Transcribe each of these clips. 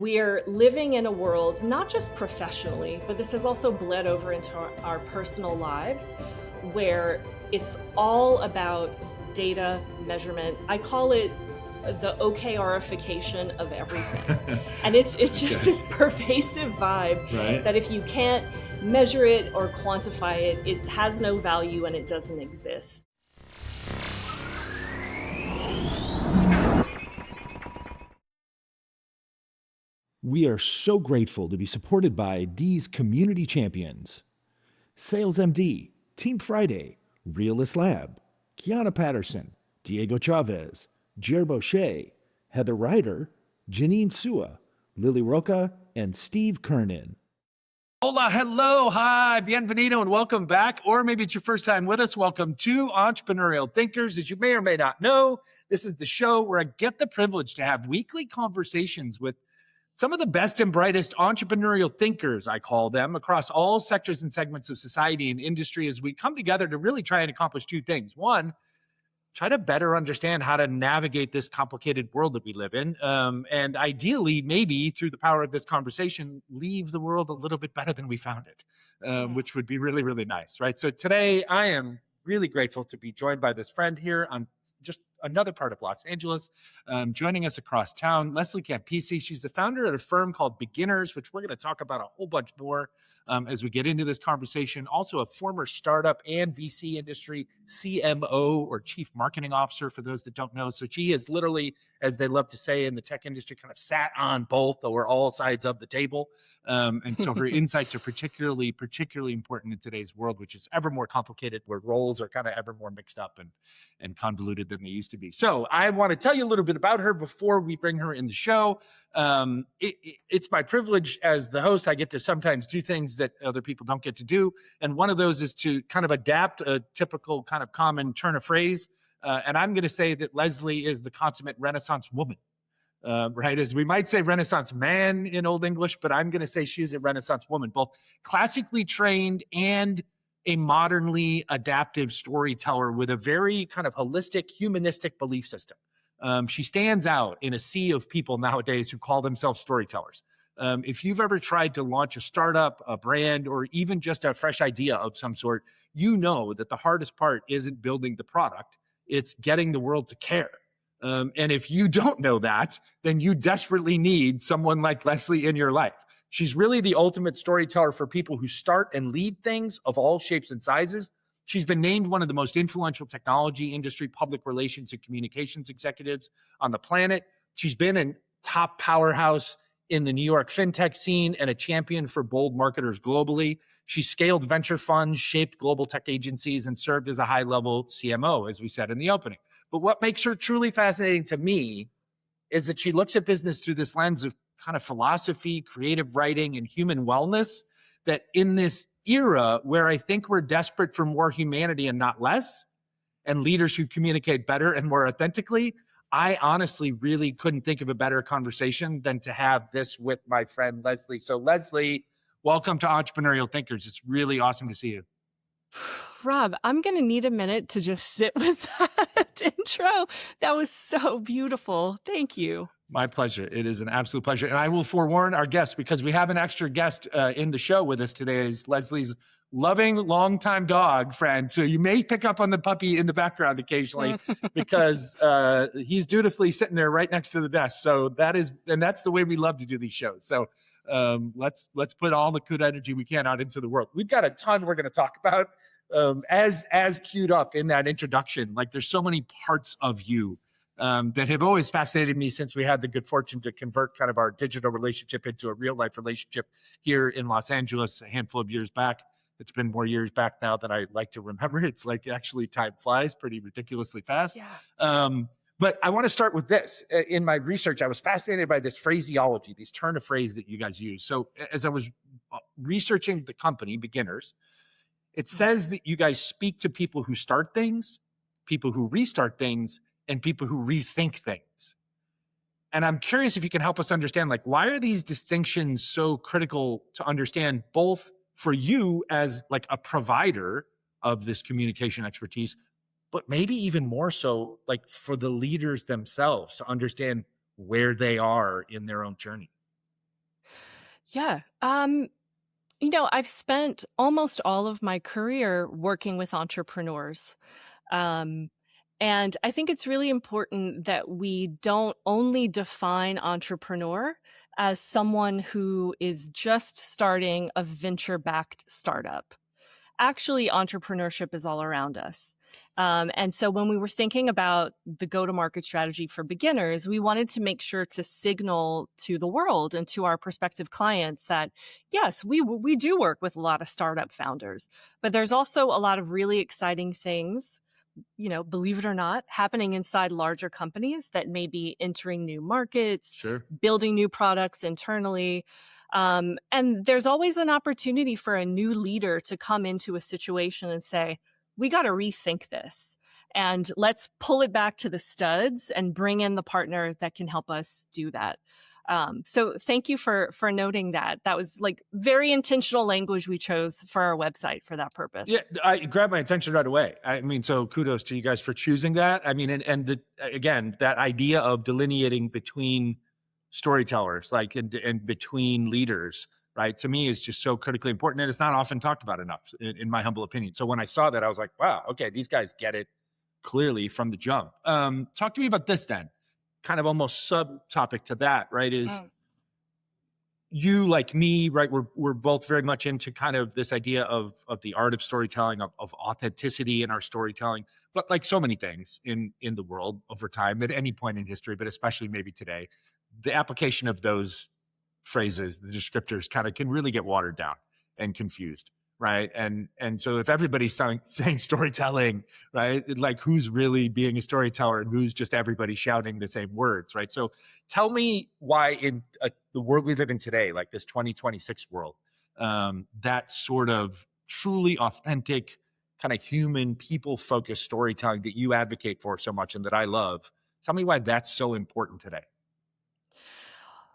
We are living in a world, not just professionally, but this has also bled over into our personal lives, where it's all about data measurement. I call it the OKRification of everything. And it's just Okay. this pervasive vibe Right. that if you can't measure it or quantify it, it has no value and it doesn't exist. We are so grateful to be supported by these community champions: Sales MD, Team Friday, Realist Lab, Kiana Patterson, Diego Chavez, Jer Boucher, Heather Ryder, Janine Sua, Lily Roca, and Steve Kernan. Hola, hello, hi, bienvenido, and welcome back. Or maybe it's your first time with us. Welcome to Entrepreneurial Thinkers. As you may or may not know, this is the show where I get the privilege to have weekly conversations with some of the best and brightest entrepreneurial thinkers, I call them, across all sectors and segments of society and industry as we come together to really try and accomplish two things. One, try to better understand how to navigate this complicated world that we live in. And ideally, maybe through the power of this conversation, leave the world a little bit better than we found it, which would be really, really nice, right? So today I am really grateful to be joined by this friend here on just another part of Los Angeles, joining us across town, Leslie Campisi. She's the founder of a firm called Beginners, which we're going to talk about a whole bunch more as we get into this conversation. Also a former startup and VC industry CMO, or Chief Marketing Officer, for those that don't know. So she is literally, as they love to say in the tech industry, kind of sat on both or all sides of the table. And so her insights are particularly important in today's world, which is ever more complicated, where roles are kind of ever more mixed up and convoluted than they used to be. So I want to tell you a little bit about her before we bring her in the show. It's my privilege as the host. I get to sometimes do things that other people don't get to do. And one of those is to kind of adapt a typical kind of common turn of phrase. And I'm going to say that Leslie is the consummate Renaissance woman. Right? As we might say Renaissance man in Old English, but I'm going to say she's a Renaissance woman, both classically trained and a modernly adaptive storyteller with a very kind of holistic, humanistic belief system. She stands out in a sea of people nowadays who call themselves storytellers. If you've ever tried to launch a startup, a brand, or even just a fresh idea of some sort, you know that the hardest part isn't building the product, it's getting the world to care. And if you don't know that, then you desperately need someone like Leslie in your life. She's really the ultimate storyteller for people who start and lead things of all shapes and sizes. She's been named one of the most influential technology industry, public relations, and communications executives on the planet. She's been a top powerhouse in the New York fintech scene and a champion for bold marketers globally. She scaled venture funds, shaped global tech agencies, and served as a high-level CMO, as we said in the opening. But what makes her truly fascinating to me is that she looks at business through this lens of kind of philosophy, creative writing, and human wellness, that in this era where I think we're desperate for more humanity and not less, and leaders who communicate better and more authentically, I honestly really couldn't think of a better conversation than to have this with my friend Leslie. So Leslie, welcome to Entrepreneurial Thinkers. It's really awesome to see you. Rob, I'm going to need a minute to just sit with that intro. That was so beautiful. Thank you. My pleasure. It is an absolute pleasure. And I will forewarn our guests, because we have an extra guest in the show with us today, is Leslie's loving longtime dog friend. So you may pick up on the puppy in the background occasionally because he's dutifully sitting there right next to the desk. So that's the way we love to do these shows. So let's put all the good energy we can out into the world. We've got a ton we're going to talk about as queued up in that introduction. Like, there's so many parts of you that have always fascinated me since we had the good fortune to convert kind of our digital relationship into a real life relationship here in Los Angeles a handful of years back. It's been more years back now than I like to remember. It's like, actually, time flies pretty ridiculously fast. Yeah. But I want to start with this. In my research, I was fascinated by this phraseology, these turn of phrase that you guys use. So as I was researching the company, Beginners, it says that you guys speak to people who start things, people who restart things, and people who rethink things. And I'm curious if you can help us understand, like, why are these distinctions so critical to understand, both for you as like a provider of this communication expertise, but maybe even more so like for the leaders themselves to understand where they are in their own journey? Yeah. I've spent almost all of my career working with entrepreneurs. Um, and I think it's really important that we don't only define entrepreneur as someone who is just starting a venture-backed startup. Actually, entrepreneurship is all around us. And so when we were thinking about the go-to-market strategy for beginners, we wanted to make sure to signal to the world and to our prospective clients that, yes, we do work with a lot of startup founders, but there's also a lot of really exciting things, believe it or not, happening inside larger companies that may be entering new markets, Sure. building new products internally. And there's always an opportunity for a new leader to come into a situation and say, we got to rethink this and let's pull it back to the studs and bring in the partner that can help us do that. So thank you for noting that. That was like very intentional language we chose for our website for that purpose. Yeah, I grabbed my attention right away. I mean, so kudos to you guys for choosing that. I mean, and again, that idea of delineating between storytellers, like and between leaders, right? To me, is just so critically important, and it's not often talked about enough, in my humble opinion. So when I saw that, I was like, wow, okay, these guys get it clearly from the jump. Talk to me about this then. Kind of almost subtopic to that, right? Is you, like me, right? We're both very much into kind of this idea of the art of storytelling, of authenticity in our storytelling, but like so many things in the world over time, at any point in history, but especially maybe today, the application of those phrases, the descriptors, kind of can really get watered down and confused, right? And so if everybody's saying storytelling, right, like who's really being a storyteller and who's just everybody shouting the same words, right? So tell me why in the world we live in today, like this 2026 world, that sort of truly authentic, kind of human, people-focused storytelling that you advocate for so much and that I love, tell me why that's so important today.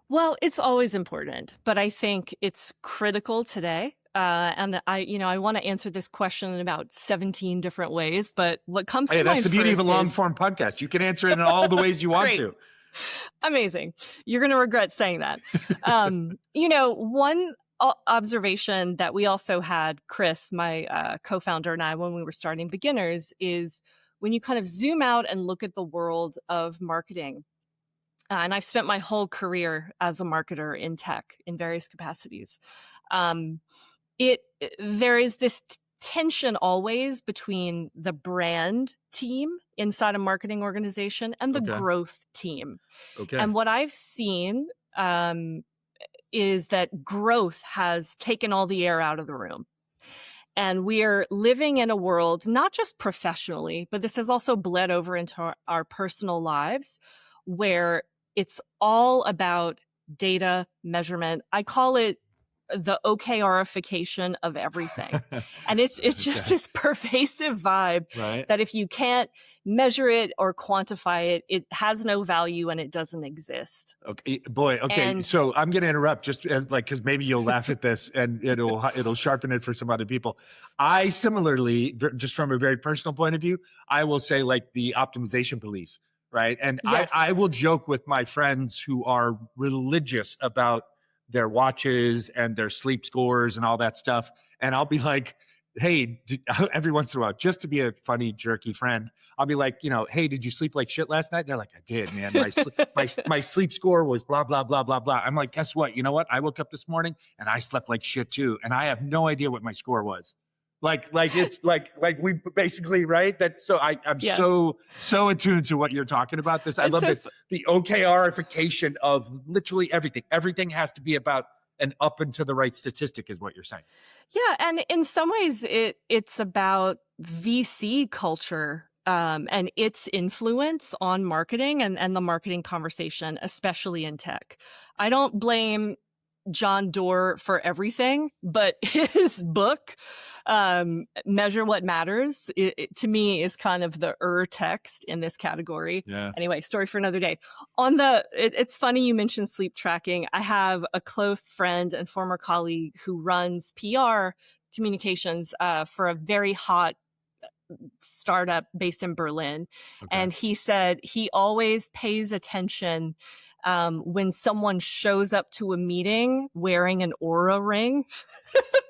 Well, it's always important, but I think it's critical today. And I want to answer this question in about 17 different ways, but what comes to mind That's the beauty of a first long is form podcast. You can answer it in all the ways you want Great. to. Amazing. You're going to regret saying that. One observation that we also had, Chris, my co-founder, and I, when we were starting Beginners, is when you kind of zoom out and look at the world of marketing. And I've spent my whole career as a marketer in tech in various capacities. There is this tension always between the brand team inside a marketing organization and the growth team. Okay. And what I've seen is that growth has taken all the air out of the room. And we are living in a world, not just professionally, but this has also bled over into our personal lives, where it's all about data measurement. I call it the OKRification of everything. And it's just this pervasive vibe that if you can't measure it or quantify it, it has no value and it doesn't exist. Okay, boy. Okay. So I'm going to interrupt just because maybe you'll laugh at this and it'll sharpen it for some other people. I similarly, just from a very personal point of view, I will say like the optimization police. Right. And yes. I will joke with my friends who are religious about their watches and their sleep scores and all that stuff. And I'll be like, hey, every once in a while, just to be a funny, jerky friend, I'll be like, hey, did you sleep like shit last night? They're like, I did, man. My sleep score was blah, blah, blah, blah, blah. I'm like, guess what? You know what? I woke up this morning and I slept like shit too. And I have no idea what my score was. Like it's like we basically, right? That's so I'm so attuned to what you're talking about. This I love this. The OKRification of literally everything. Everything has to be about an up and to the right statistic, is what you're saying. Yeah, and in some ways, it's about VC culture and its influence on marketing and the marketing conversation, especially in tech. I don't blame John Doerr for everything, but his book, Measure What Matters, to me is kind of the text in this category. Yeah. Anyway, story for another day. It's funny you mentioned sleep tracking. I have a close friend and former colleague who runs PR communications for a very hot startup based in Berlin. Okay. And he said he always pays attention when someone shows up to a meeting wearing an Aura ring.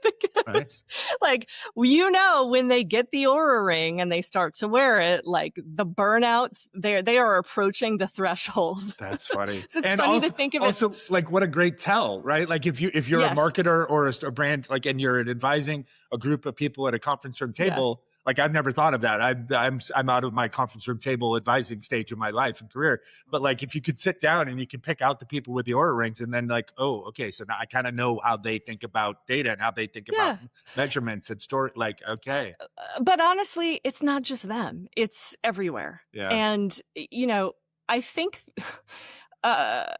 Because like, when they get the Aura ring and they start to wear it, like the burnouts, they are approaching the threshold. That's funny. So it's funny to think of it. Also, like, what a great tell, right? Like if you're a marketer or a brand, like, and you're advising a group of people at a conference room table, like I've never thought of that. I'm out of my conference room table advising stage of my life and career. But like, if you could sit down and you can pick out the people with the Aura rings, and then like, oh, okay, so now I kind of know how they think about data and how they think about measurements and story. Like, okay. But honestly, it's not just them; it's everywhere. Yeah. And I think. How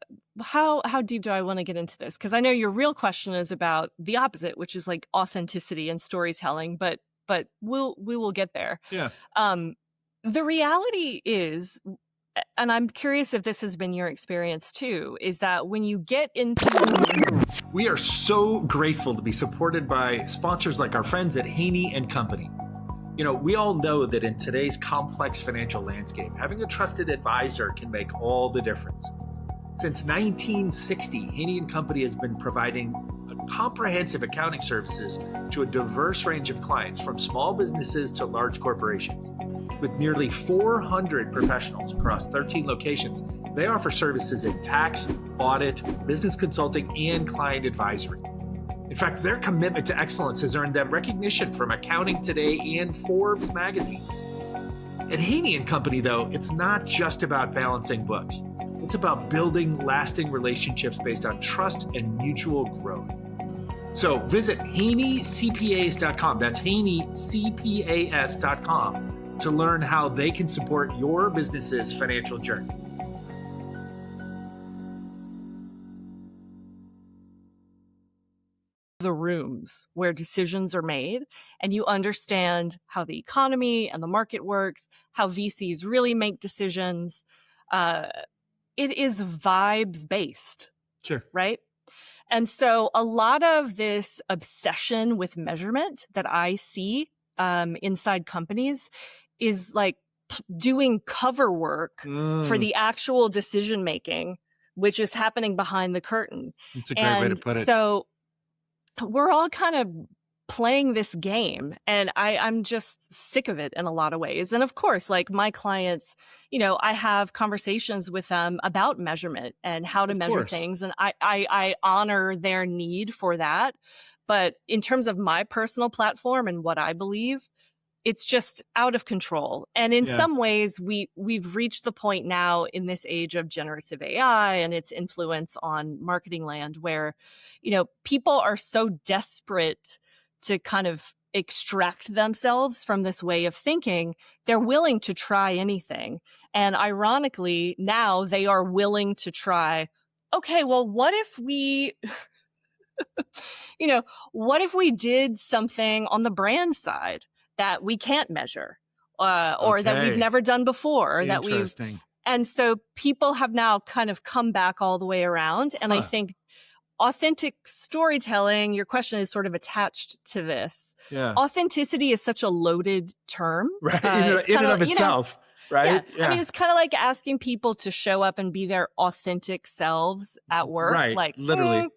deep do I want to get into this? Because I know your real question is about the opposite, which is like authenticity and storytelling, but we will get there. Yeah. The reality is, and I'm curious if this has been your experience too, is that when you get into... We are so grateful to be supported by sponsors like our friends at Haney & Company. We all know that in today's complex financial landscape, having a trusted advisor can make all the difference. Since 1960, Haney & Company has been providing comprehensive accounting services to a diverse range of clients, from small businesses to large corporations. With nearly 400 professionals across 13 locations, they offer services in tax, audit, business consulting, and client advisory. In fact, their commitment to excellence has earned them recognition from Accounting Today and Forbes magazines. At Haney & Company, though, it's not just about balancing books. It's about building lasting relationships based on trust and mutual growth. So visit HaneyCPAs.com. That's HaneyCPAs.com to learn how they can support your business's financial journey. The rooms where decisions are made, and you understand how the economy and the market works, how VCs really make decisions. It is vibes based. Sure. Right? And so a lot of this obsession with measurement that I see inside companies is like doing cover work for the actual decision making, which is happening behind the curtain. It's a great way to put it. So we're all kind of playing this game, and I'm just sick of it in a lot of ways. And of course, like my clients, I have conversations with them about measurement and how to measure things. And I honor their need for that. But in terms of my personal platform and what I believe, it's just out of control. And in some ways, we've reached the point now in this age of generative AI and its influence on marketing land where, people are so desperate to kind of extract themselves from this way of thinking, they're willing to try anything. And ironically, now they are willing to try, okay, well, what if we, what if we did something on the brand side that we can't measure, or that we've never done before, or that and so people have now kind of come back all the way around. And I think authentic storytelling, your question is sort of attached to this. Yeah. Authenticity is such a loaded term. Right. In and of itself. Right. Yeah. I mean, it's kind of like asking people to show up and be their authentic selves at work. Right. Like literally.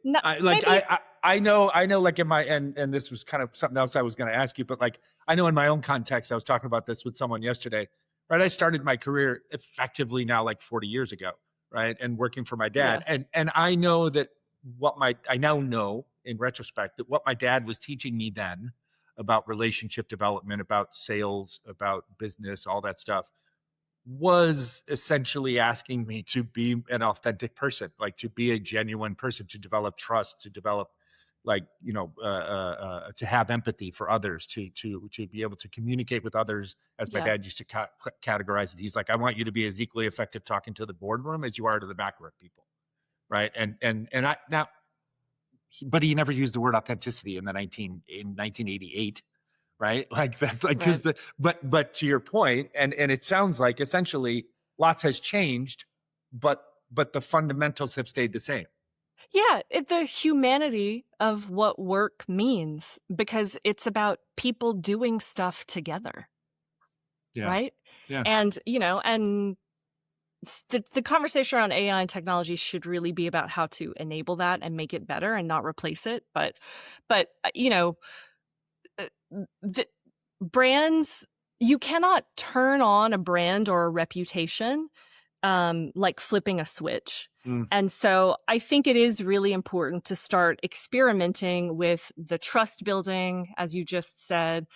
I know like in my, and this was kind of something else I was going to ask you, but like, I know in my own context, I was talking about this with someone yesterday, right? I started my career effectively now like 40 years ago, right? And working for my dad. Yeah. And I know that I now know in retrospect that what my dad was teaching me then about relationship development, about sales, about business, all that stuff, was essentially asking me to be an authentic person, like to be a genuine person, to develop trust, to develop to have empathy for others, to be able to communicate with others, as my dad used to categorize it. He's like, I want you to be as equally effective talking to the boardroom as you are to the backroom people. Right. But he never used the word authenticity in 1988. Right. Like that's like, but to your point, and it sounds like essentially lots has changed, but the fundamentals have stayed the same. Yeah, the humanity of what work means, because it's about people doing stuff together. Yeah. Right. Yeah. And, and the conversation around AI and technology should really be about how to enable that and make it better and not replace it. But the brands, you cannot turn on a brand or a reputation like flipping a switch. And so I think it is really important to start experimenting with the trust building, as you just said,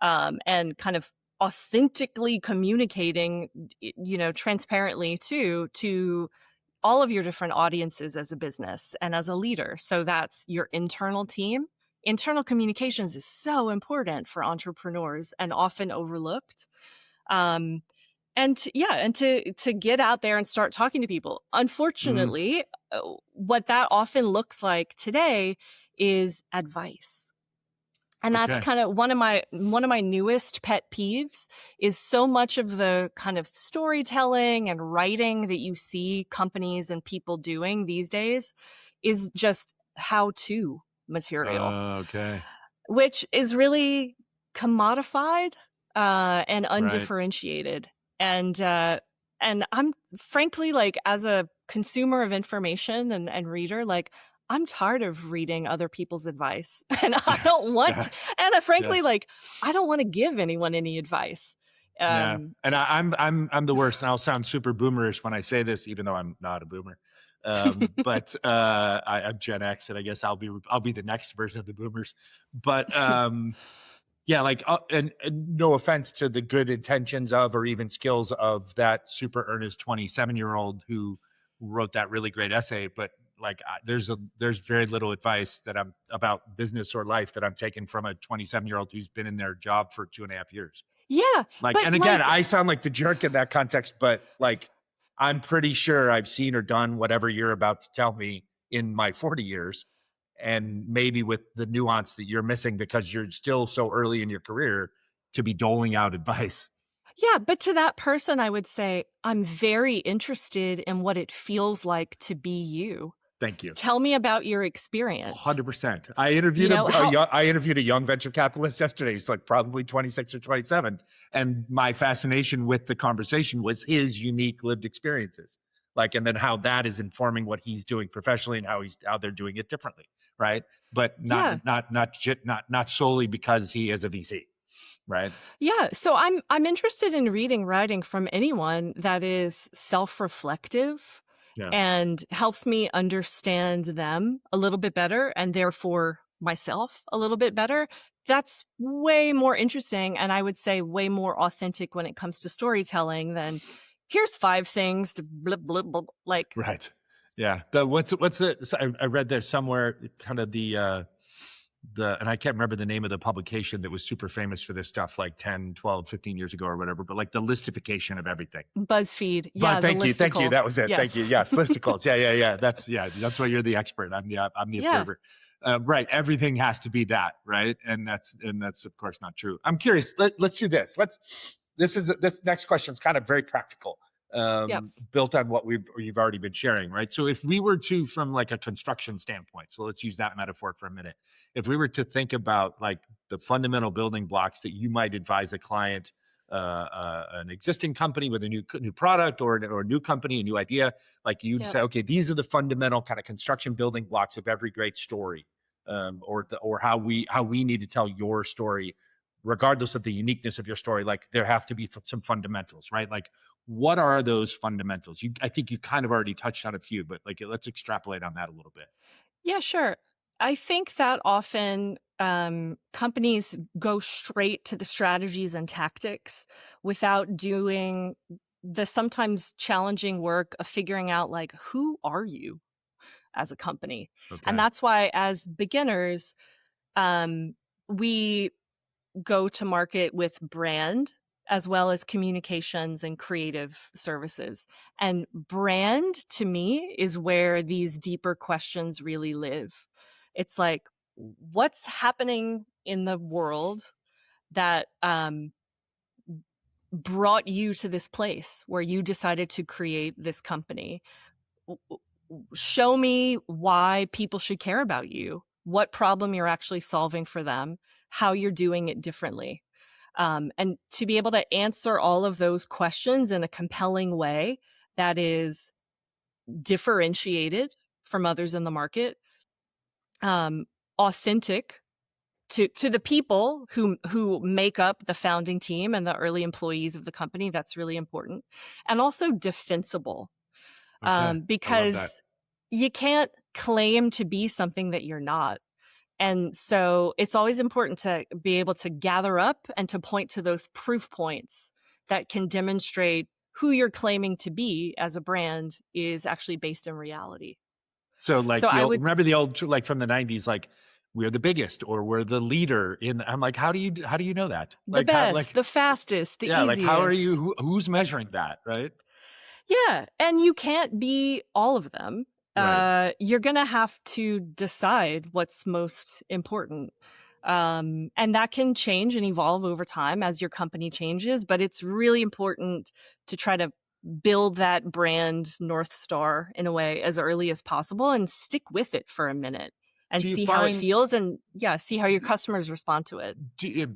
and kind of authentically communicating, transparently to all of your different audiences as a business and as a leader. So that's your internal team. Internal communications is so important for entrepreneurs and often overlooked. And to get out there and start talking to people. Unfortunately, what that often looks like today is advice. And that's Okay. kind of one of my newest pet peeves is so much of the kind of storytelling and writing that you see companies and people doing these days is just how-to material, Okay. which is really commodified and Right. undifferentiated. And I'm frankly, like, as a consumer of information and reader, like, I'm tired of reading other people's advice, and I don't want Yeah. to, and frankly, Yeah. like, I don't want to give anyone any advice. Yeah. And I'm the worst, and I'll sound super boomerish when I say this, even though I'm not a boomer. But I'm Gen X, and I guess I'll be the next version of the boomers. But yeah, like, and no offense to the good intentions of, or even skills of that super earnest 27-year-old who wrote that really great essay, but like, there's very little advice that I'm about business or life that I'm taking from a 27-year-old who's been in their job for 2.5 years. Yeah, Like, but and again, like, I sound like the jerk in that context, but like, I'm pretty sure I've seen or done whatever you're about to tell me in my 40 years. And maybe with the nuance that you're missing because you're still so early in your career to be doling out advice. yeah, but to that person, I would say, I'm very interested in what it feels like to be you. Thank you. Tell me about your experience. 100%. I interviewed I interviewed a young venture capitalist yesterday. He's like probably 26 or 27. And my fascination with the conversation was his unique lived experiences. Like, and then how that is informing what he's doing professionally and how they're doing it differently. Right. But not solely because he is a VC. Right. Yeah. So I'm interested in reading writing from anyone that is self-reflective. Yeah. And helps me understand them a little bit better, and therefore myself a little bit better. That's way more interesting, and I would say way more authentic when it comes to storytelling than here's 5 things to blip, blip, blip, like. Right. Yeah. I read there somewhere kind of and I can't remember the name of the publication that was super famous for this stuff like 10, 12, 15 years ago or whatever, but like the listification of everything. BuzzFeed. Yeah. But thank you. That was it. Yeah. Thank you. Yes. Listicles. Yeah. That's why you're the expert. I'm the observer. Right. Everything has to be that. Right. And that's of course not true. I'm curious. Let's do this. This next question is kind of very practical. Built on what you've already been sharing, right? So if we were to, from like a construction standpoint, so let's use that metaphor for a minute. If we were to think about like the fundamental building blocks that you might advise a client, an existing company with a new product, or a new company, a new idea, like you'd say, okay, these are the fundamental kind of construction building blocks of every great story, or how we need to tell your story, regardless of the uniqueness of your story. Like, there have to be some fundamentals, right? Like, what are those fundamentals? I think you kind of already touched on a few, but like, let's extrapolate on that a little bit. Yeah, sure. I think that often companies go straight to the strategies and tactics without doing the sometimes challenging work of figuring out, like, who are you as a company? Okay. And that's why, as beginners, we go to market with brand as well as communications and creative services. And brand, to me, is where these deeper questions really live. It's like, what's happening in the world that brought you to this place where you decided to create this company? Show me why people should care about you, what problem you're actually solving for them, how you're doing it differently. And to be able to answer all of those questions in a compelling way that is differentiated from others in the market, authentic to the people who make up the founding team and the early employees of the company. That's really important. And also defensible, Okay. I love that. because you can't claim to be something that you're not. And so it's always important to be able to gather up and to point to those proof points that can demonstrate who you're claiming to be as a brand is actually based in reality. So like So I would, remember the old, like from the 90s, like we're the biggest or we're the leader in, I'm like, how do you know that? the Like best, how, like, the fastest, the yeah, easiest. like how are you, who's measuring that? Right. Yeah. And you can't be all of them. Right. You're going to have to decide what's most important. And that can change and evolve over time as your company changes, but it's really important to try to build that brand North Star in a way as early as possible and stick with it for a minute and Do you see how it find, feels, and see how your customers respond to it.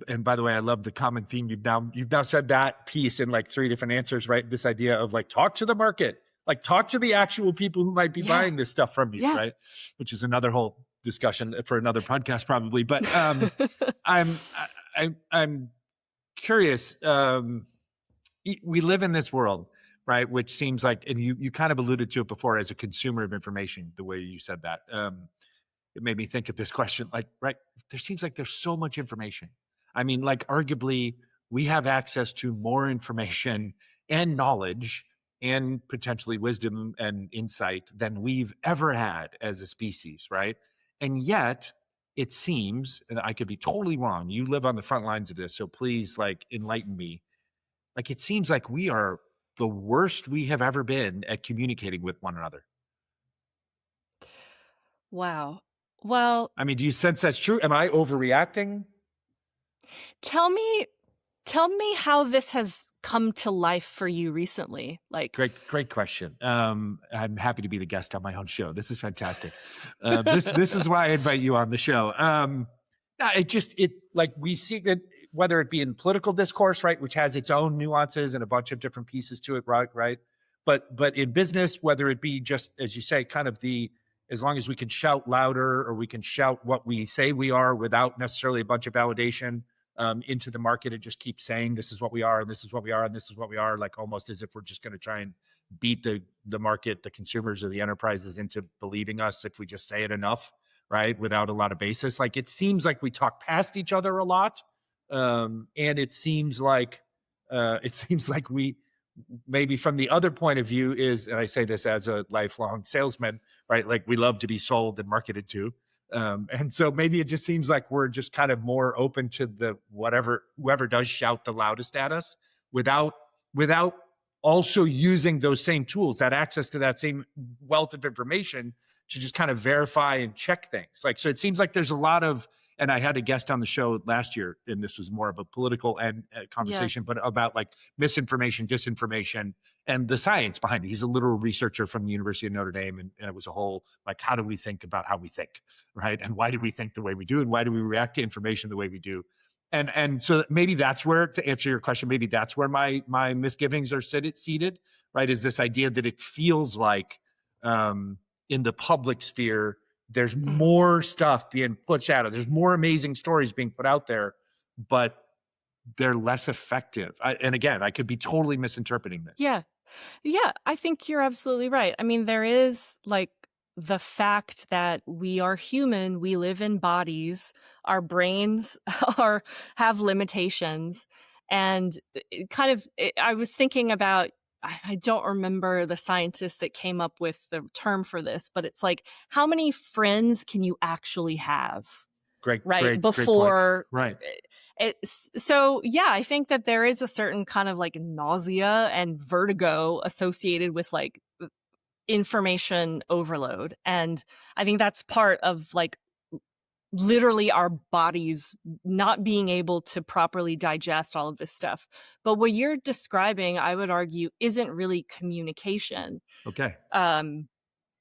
and by the way, I love the common theme. You've now said that piece in like 3 different answers, right? This idea of like, talk to the market, like talk to the actual people who might be buying this stuff from you, right? Which is another whole discussion for another podcast probably. But I'm curious. We live in this world, right? Which seems like, and you kind of alluded to it before, as a consumer of information, the way you said that. It made me think of this question, like, right, there seems like there's so much information. I mean, like arguably we have access to more information and knowledge and potentially wisdom and insight than we've ever had as a species, right? And yet it seems, and I could be totally wrong, you live on the front lines of this, so please like enlighten me. Like it seems like we are the worst we have ever been at communicating with one another. Wow. Well, I mean, do you sense that's true? Am I overreacting? tell me how this has come to life for you recently. Like, Great question. I'm happy to be the guest on my own show. This is fantastic. This is why I invite you on the show. It like we see that, whether it be in political discourse, right, which has its own nuances and a bunch of different pieces to it, right. But in business, whether it be just, as you say, kind of as long as we can shout louder or we can shout what we say we are without necessarily a bunch of validation into the market, and just keep saying this is what we are and this is what we are and this is what we are, like almost as if we're just going to try and beat the market, the consumers or the enterprises into believing us if we just say it enough, right, without a lot of basis. Like it seems like we talk past each other a lot, and it seems like we, maybe from the other point of view is, and I say this as a lifelong salesman, right? Like we love to be sold and marketed to. And so maybe it just seems like we're just kind of more open to whoever does shout the loudest at us without also using those same tools, that access to that same wealth of information to just kind of verify and check things. Like, so it seems like there's a lot of, and I had a guest on the show last year, and this was more of a political and conversation, but about like misinformation, disinformation, and the science behind it. He's a literal researcher from the University of Notre Dame, and it was a whole, like, how do we think about how we think, right? And why do we think the way we do, and why do we react to information the way we do? And so maybe that's where, to answer your question, maybe that's where my misgivings are seated, right? Is this idea that it feels like in the public sphere, there's more stuff being pushed out. There's more amazing stories being put out there, but they're less effective. And again, I could be totally misinterpreting this. Yeah. I think you're absolutely right. I mean, there is like the fact that we are human, we live in bodies, our brains have limitations. And I was thinking about, I don't remember the scientist that came up with the term for this, but it's like, how many friends can you actually have? Great, Before, right. So yeah, I think that there is a certain kind of like nausea and vertigo associated with like information overload. And I think that's part of like literally our bodies not being able to properly digest all of this stuff. But what you're describing, I would argue, isn't really communication. Okay.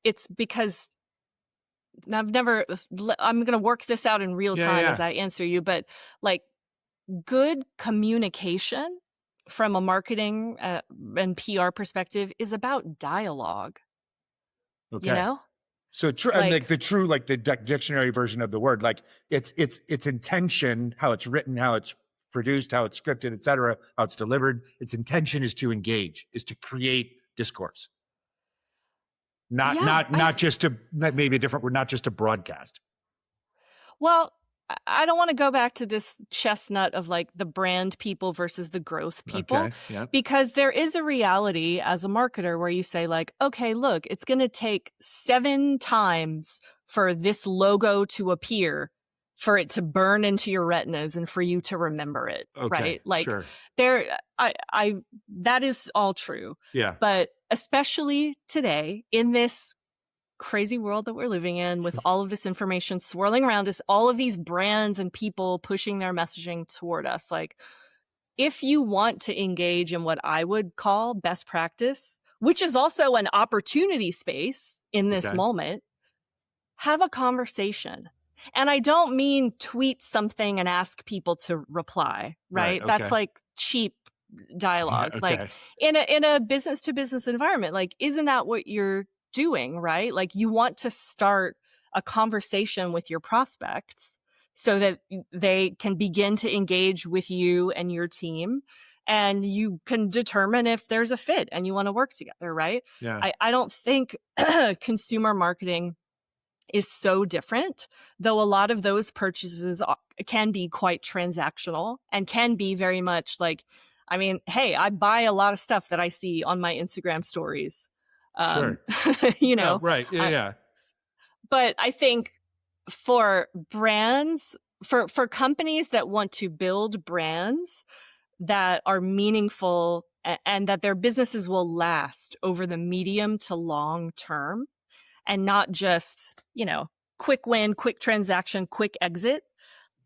It's because I'm going to work this out in real time as I answer you, but like good communication from a marketing and PR perspective is about dialogue. Okay. You know? So true, and like the true, like the dictionary version of the word, like it's intention, how it's written, how it's produced, how it's scripted, et cetera, how it's delivered. Its intention is to engage, is to create discourse. Not just to, maybe a different word, not just to broadcast. Well, I don't want to go back to this chestnut of like the brand people versus the growth people, Okay, yeah. because there is a reality as a marketer where you say like, okay, look, it's going to take 7 times for this logo to appear, for it to burn into your retinas and for you to remember it. Okay, right? Like sure. that is all true. Yeah. But especially today in this crazy world that we're living in, with all of this information swirling around us, all of these brands and people pushing their messaging toward us, like if you want to engage in what I would call best practice, which is also an opportunity space in this moment, have a conversation. And I don't mean tweet something and ask people to reply, right? Okay. That's like cheap dialogue. Okay. Like in a business to business environment, like isn't that what you're doing, right? Like you want to start a conversation with your prospects so that they can begin to engage with you and your team, and you can determine if there's a fit and you want to work together, right? Yeah. I don't think consumer marketing is so different, though a lot of those purchases can be quite transactional and can be very much like, I mean, hey, I buy a lot of stuff that I see on my Instagram stories. Sure. You know, right. Yeah. But I think for brands, for companies that want to build brands that are meaningful and that their businesses will last over the medium to long term, and not just, you know, quick win, quick transaction, quick exit,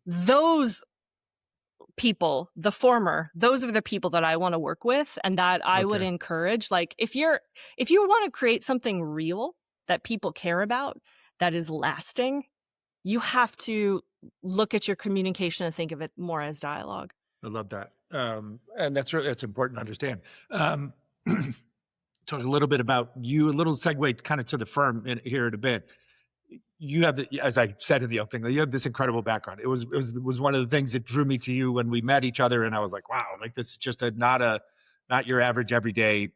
those people, the former, those are the people that I want to work with, and that I would encourage. Like if you want to create something real that people care about, that is lasting, you have to look at your communication and think of it more as dialogue. I love that. And that's important to understand. Talk a little bit about you, a little segue kind of to the firm here in a bit. You have, as I said in the opening, you have this incredible background. It was one of the things that drew me to you when we met each other, and I was like, wow, like this is just not your average everyday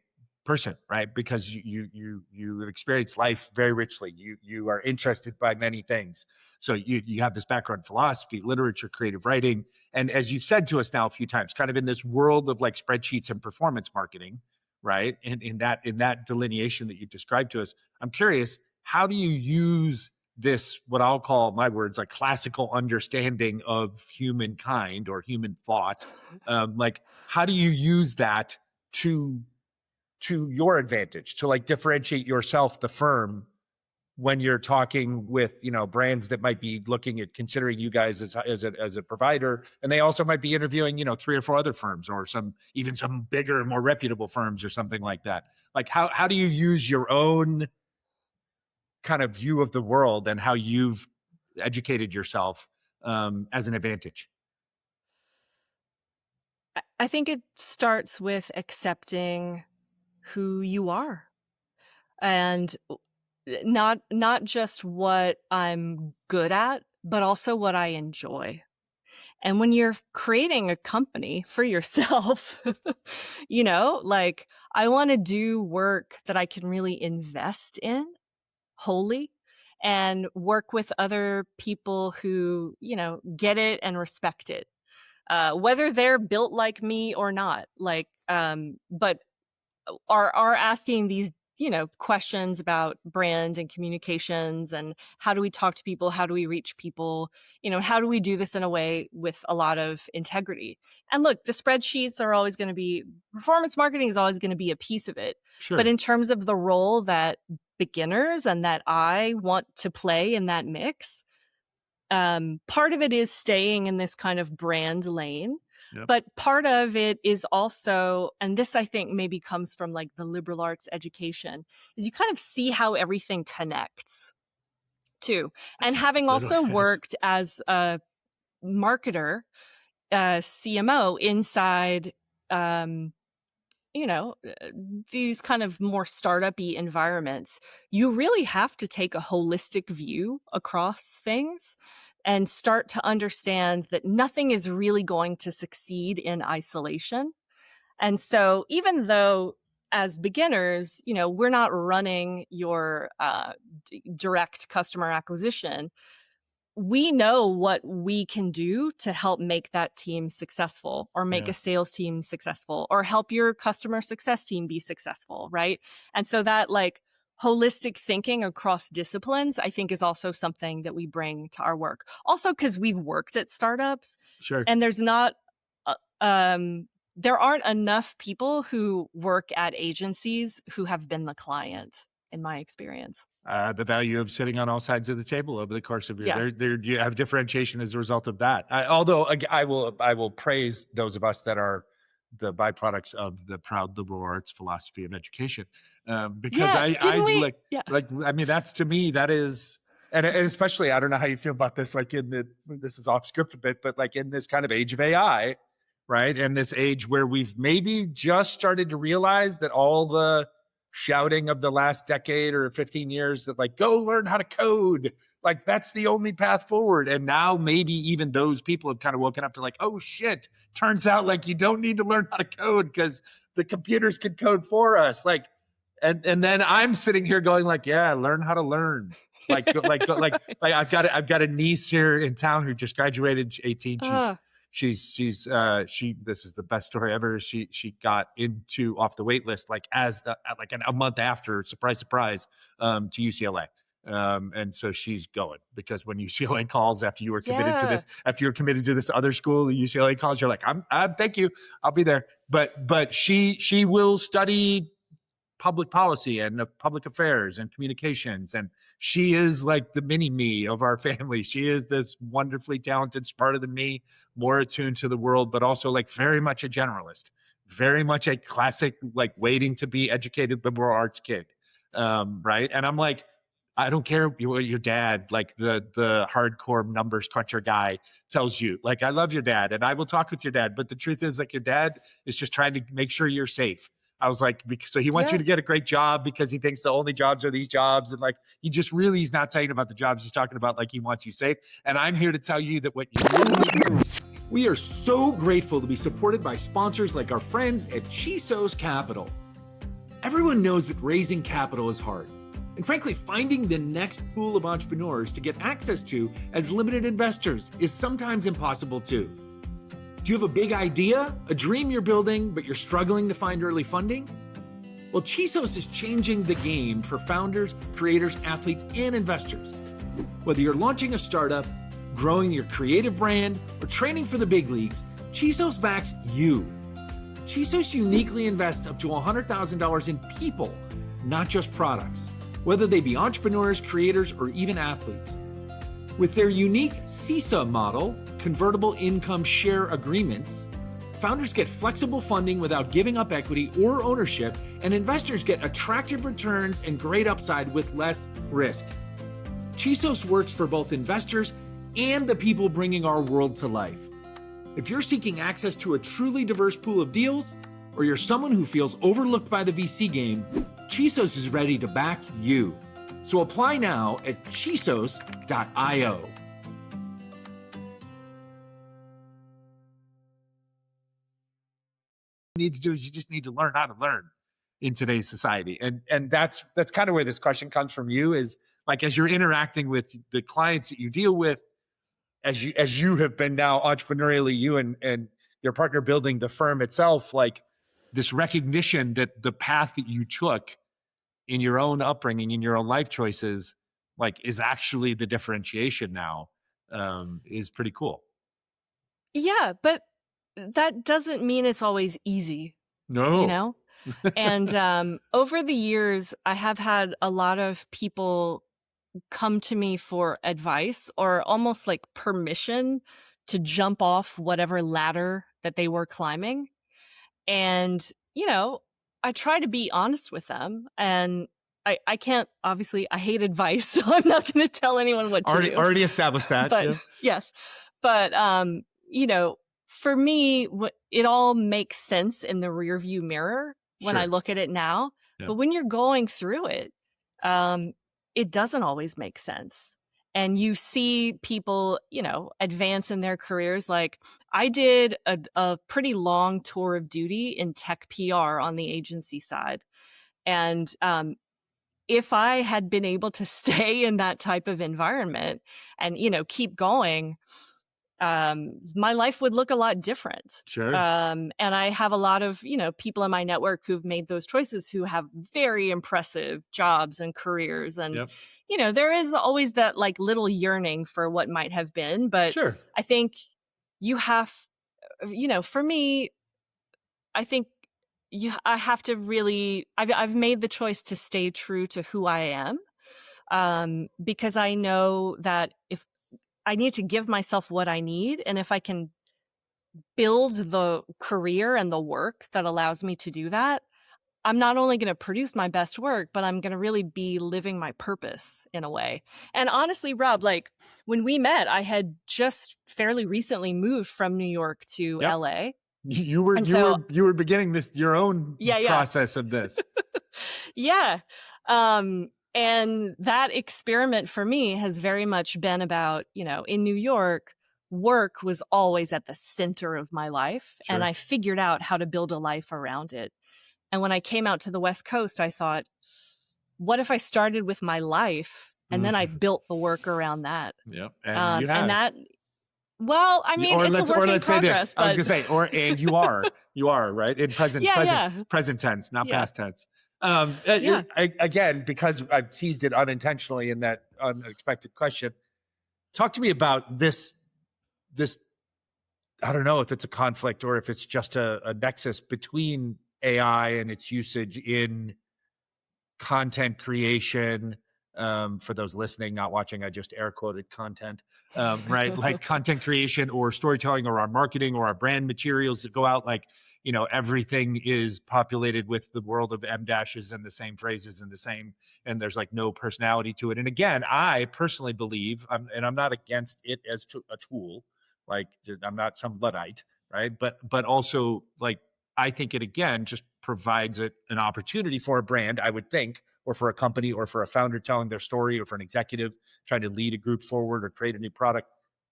person, right? Because you experience life very richly. You are interested by many things. So you have this background in philosophy, literature, creative writing, and as you've said to us now a few times, kind of in this world of like spreadsheets and performance marketing, right? And in that delineation that you described to us, I'm curious, how do you use this, what I'll call, my words, like classical understanding of humankind or human thought? Like, how do you use that to your advantage, to like differentiate yourself, the firm, when you're talking with, you know, brands that might be looking at considering you guys as a provider, and they also might be interviewing, you know, 3 or 4 other firms, or some bigger, more reputable firms or something like that? Like how do you use your own kind of view of the world and how you've educated yourself as an advantage? I think it starts with accepting who you are, and not just what I'm good at, but also what I enjoy. And when you're creating a company for yourself, you know, like I want to do work that I can really invest in wholly, and work with other people who, you know, get it and respect it, whether they're built like me or not, like, but are asking these, you know, questions about brand and communications, and how do we talk to people? How do we reach people? You know, how do we do this in a way with a lot of integrity? And look, the spreadsheets are always going to be, performance marketing is always going to be a piece of it. Sure. But in terms of the role that beginners and that I want to play in that mix, part of it is staying in this kind of brand lane. Yep. But part of it is also, and this I think maybe comes from like the liberal arts education, is you kind of see how everything connects too. And having also worked as a marketer, CMO inside you know, these kind of more startup-y environments, you really have to take a holistic view across things and start to understand that nothing is really going to succeed in isolation. And so even though as beginners, we're not running your direct customer acquisition, we know what we can do to help make that team successful, or make Yeah. a sales team successful, or help your customer success team be successful, right? And so that like holistic thinking across disciplines, I think, is also something that we bring to our work. Also, because we've worked at startups, Sure. and there aren't enough people who work at agencies who have been the client, in my experience. The value of sitting on all sides of the table over the course of your, Yeah. you have differentiation as a result of that. Although I will praise those of us that are the byproducts of the proud liberal arts philosophy of education, because Yeah, didn't we? Yeah. I mean, that's, to me, that is, and especially, I don't know how you feel about this, like this is off script a bit, but like in this kind of age of AI, right? And this age where we've maybe just started to realize that all the shouting of the last decade or 15 years that like, go learn how to code, like that's the only path forward. And now maybe even those people have kind of woken up to like, oh shit, turns out like you don't need to learn how to code because the computers can code for us. Like, and then I'm sitting here going like, yeah, learn how to learn. Like I've got a niece here in town who just graduated, 18. This is the best story ever. She got into off the wait list like a month after, surprise to UCLA. And so she's going, because when UCLA calls after you were committed to this, after you're committed to this other school, the UCLA calls, you're like, I'm thank you, I'll be there. But she will study public policy and public affairs and communications. And she is like the mini me of our family. She is this wonderfully talented, smarter than me, more attuned to the world, but also like very much a generalist, very much a classic, like waiting to be educated liberal arts kid. Right. And I'm like, I don't care what your dad, like the hardcore numbers cruncher guy, tells you. Like, I love your dad and I will talk with your dad. But the truth is, like, your dad is just trying to make sure you're safe. I was like, so he wants you to get a great job because he thinks the only jobs are these jobs. And like, he's not talking about the jobs. He's talking about like, he wants you safe. And I'm here to tell you that what you really need to do. We are so grateful to be supported by sponsors like our friends at Chisos Capital. Everyone knows that raising capital is hard. And frankly, finding the next pool of entrepreneurs to get access to as limited investors is sometimes impossible too. Do you have a big idea, a dream you're building, but you're struggling to find early funding? Well, Chisos is changing the game for founders, creators, athletes, and investors. Whether you're launching a startup, growing your creative brand, or training for the big leagues, Chisos backs you. Chisos uniquely invests up to $100,000 in people, not just products, whether they be entrepreneurs, creators, or even athletes. With their unique CISA model, convertible income share agreements, founders get flexible funding without giving up equity or ownership, and investors get attractive returns and great upside with less risk. Chisos works for both investors and the people bringing our world to life. If you're seeking access to a truly diverse pool of deals, or you're someone who feels overlooked by the VC game, Chisos is ready to back you. So apply now at chisos.io. Need to do is you just need to learn how to learn in today's society. And that's kind of where this question comes from you, is like, as you're interacting with the clients that you deal with, as you have been now entrepreneurially, you and your partner building the firm itself, like this recognition that the path that you took in your own upbringing, in your own life choices, like is actually the differentiation now, is pretty cool. Yeah, but that doesn't mean it's always easy. No. And over the years, I have had a lot of people come to me for advice, or almost like permission to jump off whatever ladder that they were climbing. And, I try to be honest with them, and I can't, obviously, I hate advice, so I'm not going to tell anyone what to do. Already established that. But yes. But, for me, it all makes sense in the rearview mirror when I Sure. look at it now. Yeah. But when you're going through it, it doesn't always make sense. And you see people, advance in their careers. Like I did a pretty long tour of duty in tech PR on the agency side. And if I had been able to stay in that type of environment and, keep going, my life would look a lot different. Sure. And I have a lot of, people in my network who've made those choices who have very impressive jobs and careers. And, Yep. there is always that like little yearning for what might have been. But Sure. I think you have, for me, I think I have to really, I've made the choice to stay true to who I am, because I know that if I need to give myself what I need, and if I can build the career and the work that allows me to do that, I'm not only going to produce my best work, but I'm going to really be living my purpose in a way. And honestly, Rob, like when we met, I had just fairly recently moved from New York to Yep. LA. You were beginning your own process of this. Yeah. And that experiment for me has very much been about, in New York, work was always at the center of my life. Sure. And I figured out how to build a life around it. And when I came out to the West Coast, I thought, what if I started with my life and then I built the work around that? Yep. And you have. And that, well, I mean, it's a work in progress. I was going to say, and you are right in present tense, not past tense. Again, because I've teased it unintentionally in that unexpected question, talk to me about this, I don't know if it's a conflict or if it's just a nexus between AI and its usage in content creation. For those listening, not watching, I just air quoted content, right? Like content creation or storytelling or our marketing or our brand materials that go out, like, everything is populated with the world of M dashes and the same phrases and there's like no personality to it. And again, I personally believe, and I'm not against it as a tool, like I'm not some Luddite, right? But also like, I think it again just provides an opportunity for a brand, I would think, or for a company or for a founder telling their story or for an executive trying to lead a group forward or create a new product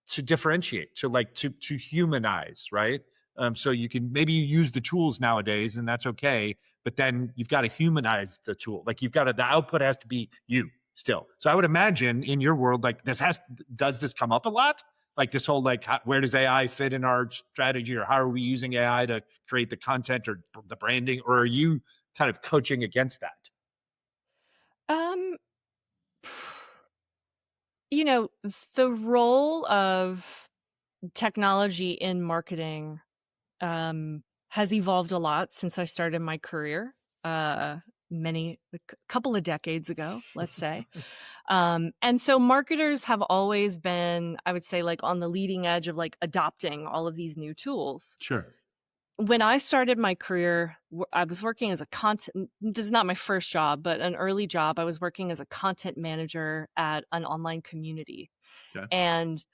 to differentiate, to humanize, right? So you you use the tools nowadays and that's okay, but then you've got to humanize the tool. Like the output has to be you still. So I would imagine in your world, like does this come up a lot? Like this whole, where does AI fit in our strategy, or how are we using AI to create the content or the branding, or are you kind of coaching against that? The role of technology in marketing has evolved a lot since I started my career, a couple of decades ago, let's say. And so marketers have always been, I would say, like on the leading edge of like adopting all of these new tools. Sure. When I started my career, I was working as this is not my first job, but an early job. I was working as a content manager at an online community. Okay. And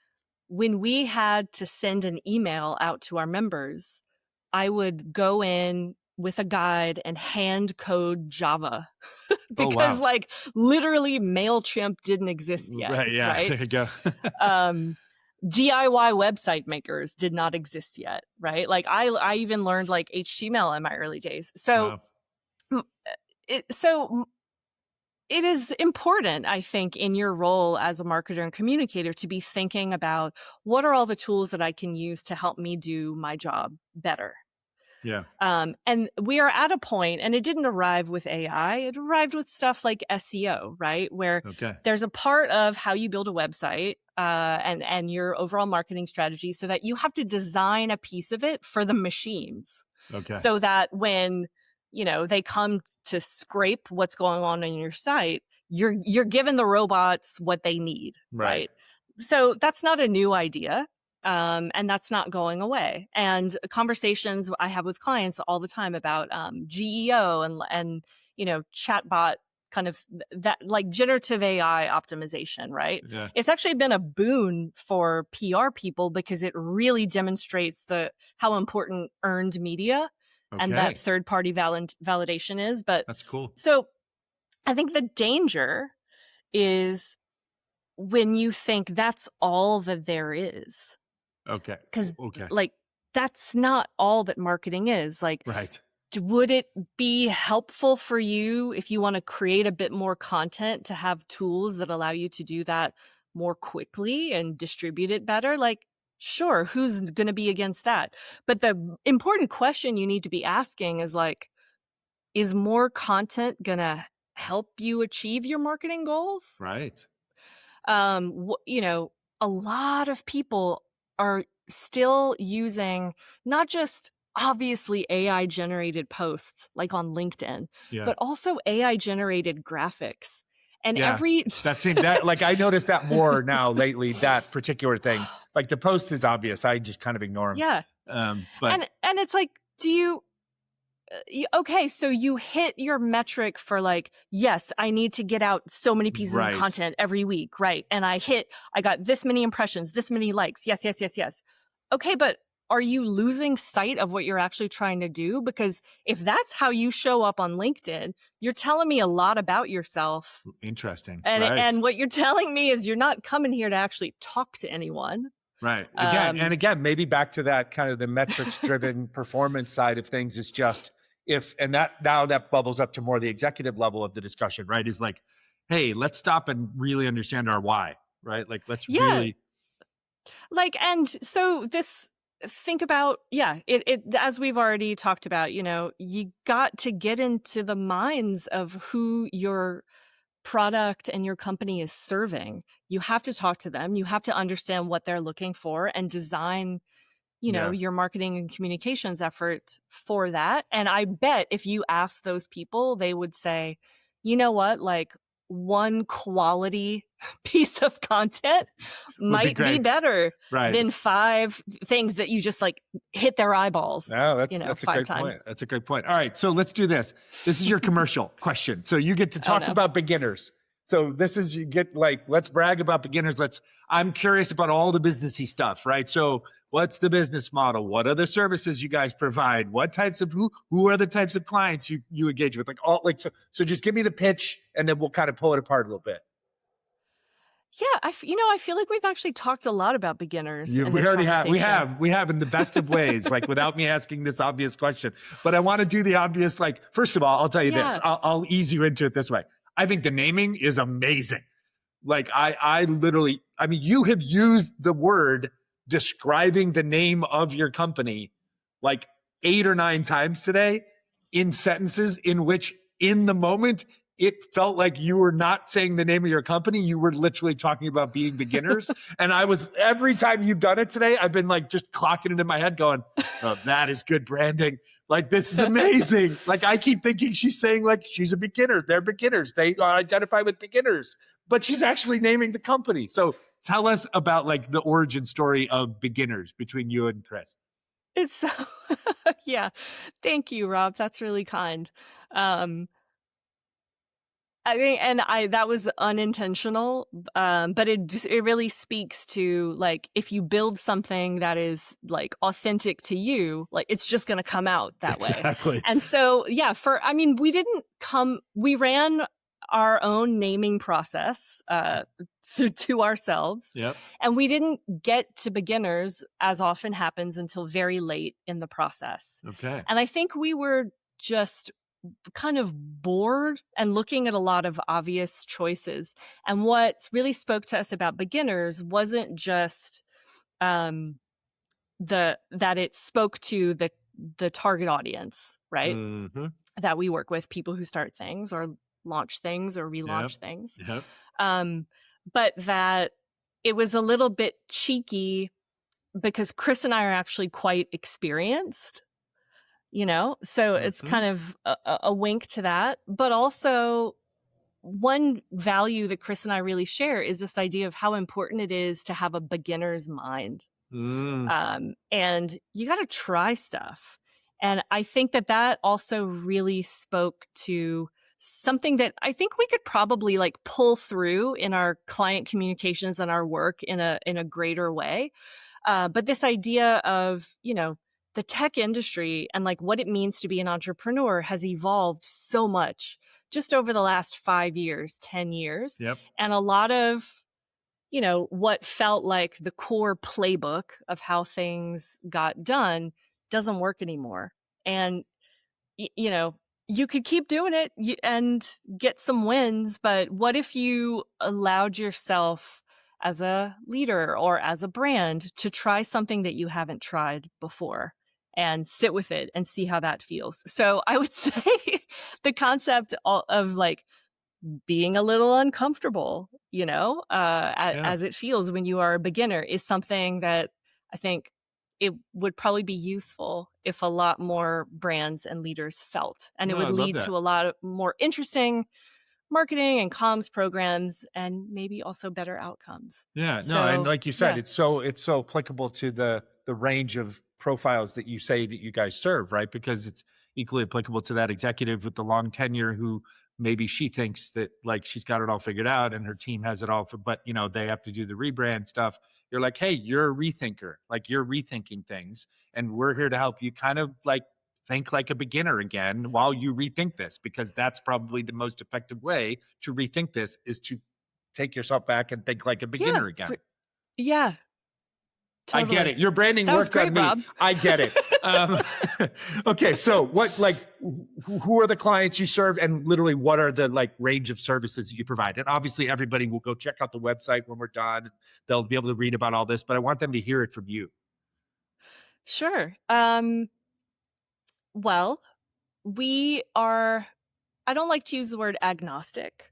when we had to send an email out to our members, I would go in with a guide and hand code Java because literally MailChimp didn't exist yet. Right. Yeah. Right? There you go. DIY website makers did not exist yet. Right. Like I even learned like HTML in my early days. So, it is important, I think, in your role as a marketer and communicator to be thinking about what are all the tools that I can use to help me do my job better. Yeah. And we are at a point, and it didn't arrive with AI, it arrived with stuff like SEO, right? Where there's a part of how you build a website and your overall marketing strategy so that you have to design a piece of it for the machines. Okay. So that when they come to scrape what's going on your site, you're giving the robots what they need, right? So that's not a new idea. And that's not going away. And conversations I have with clients all the time about GEO and chatbot kind of that, like generative AI optimization, right? Yeah. It's actually been a boon for PR people because it really demonstrates how important earned media and Okay. that third-party validation is. But That's cool. so I think the danger is when you think that's all that there is. Okay. Because Okay. like that's not all that marketing is. Like, Right. would it be helpful for you if you want to create a bit more content to have tools that allow you to do that more quickly and distribute it better? Like, sure, who's going to be against that? But the important question you need to be asking is like, is more content going to help you achieve your marketing goals? Right. You know, a lot of people are still using not just obviously AI generated posts like on LinkedIn, Yeah. but also AI generated graphics. And Yeah. that like I noticed that more now lately, that particular thing. Like the post is obvious. I just kind of ignore them. Yeah. But and it's like, do you okay, so you hit your metric for like, yes, I need to get out so many pieces Right. of content every week, right? And I got this many impressions, this many likes. Yes, yes, yes, yes. Okay, but are you losing sight of what you're actually trying to do? Because if that's how you show up on LinkedIn, you're telling me a lot about yourself. Interesting. And Right. and what you're telling me is you're not coming here to actually talk to anyone. Right. Again, maybe back to that kind of the metrics driven performance side of things is just that bubbles up to more the executive level of the discussion, right? Is like, hey, let's stop and really understand our why, right? Like, let's really like, and so think about, it as we've already talked about, you know, you got to get into the minds of who your product and your company is serving. You have to talk to them. You have to understand what they're looking for and design, you know, your marketing and communications effort for that. And I bet if you ask those people, they would say, you know what, like one quality piece of content might be better than 5 things that you just like hit their eyeballs. Oh, that's 5 a great times. point. That's a great point. All right, so let's do this. This is your commercial question. So you get to talk about beginners. So let's brag about beginners. I'm curious about all the businessy stuff, right? So what's the business model? What are the services you guys provide? What types of, who are the types of clients you engage with? So just give me the pitch and then we'll kind of pull it apart a little bit. Yeah, I feel like we've actually talked a lot about beginners. We already have. We have in the best of ways, like without me asking this obvious question. But I want to do the obvious, like, first of all, I'll tell you this. I'll ease you into it this way. I think the naming is amazing. Like I mean, you have used the word describing the name of your company like 8 or 9 times today in sentences in which in the moment it felt like you were not saying the name of your company. You were literally talking about being beginners. And every time you've done it today, I've been like just clocking it in my head going, oh, that is good branding. Like, this is amazing. Like, I keep thinking she's saying like, she's a beginner. They're beginners. They identify with beginners, but she's actually naming the company. So tell us about like the origin story of beginners between you and Chris. It's so, yeah. Thank you, Rob. That's really kind. I mean, that was unintentional, but it really speaks to like, if you build something that is like authentic to you, like it's just going to come out that way. Exactly. And so, we ran our own naming process, to ourselves. Yep. And we didn't get to beginners, as often happens, until very late in the process. Okay. And I think we were just kind of bored and looking at a lot of obvious choices. And what really spoke to us about beginners wasn't just that it spoke to the target audience, right? Mm-hmm. That we work with, people who start things or launch things or relaunch things. Yep. But that it was a little bit cheeky because Chris and I are actually quite experienced. You know, so it's kind of a wink to that. But also, one value that Chris and I really share is this idea of how important it is to have a beginner's mind. And you got to try stuff. And I think that also really spoke to something that I think we could probably like pull through in our client communications and our work in a greater way. But this idea of, the tech industry and like what it means to be an entrepreneur has evolved so much just over the last 5 years, 10 years. Yep. And a lot of, what felt like the core playbook of how things got done doesn't work anymore. And, you know, you could keep doing it and get some wins, but what if you allowed yourself as a leader or as a brand to try something that you haven't tried before and sit with it and see how that feels? So I would say the concept of like being a little uncomfortable, Yeah. as it feels when you are a beginner is something that I think it would probably be useful if a lot more brands and leaders felt. And it No, I would love lead that. to a lot of more interesting marketing and comms programs and maybe also better outcomes. Yeah, no, and So, like you said, yeah. it's so applicable to the range of profiles that you say that you guys serve, right? Because it's equally applicable to that executive with the long tenure who maybe she thinks that like she's got it all figured out and her team has it all, but they have to do the rebrand stuff. You're like, hey, you're a rethinker, like you're rethinking things, and we're here to help you kind of like think like a beginner again while you rethink this, because that's probably the most effective way to rethink this is to take yourself back and think like a Yeah. beginner again. Yeah, I get it. totally. Your branding That was worked on great, me. Rob. I get it. Okay. So who are the clients you serve, and literally what are the like range of services that you provide? And obviously everybody will go check out the website when we're done. They'll be able to read about all this, but I want them to hear it from you. Sure. Well, we are, I don't like to use the word agnostic.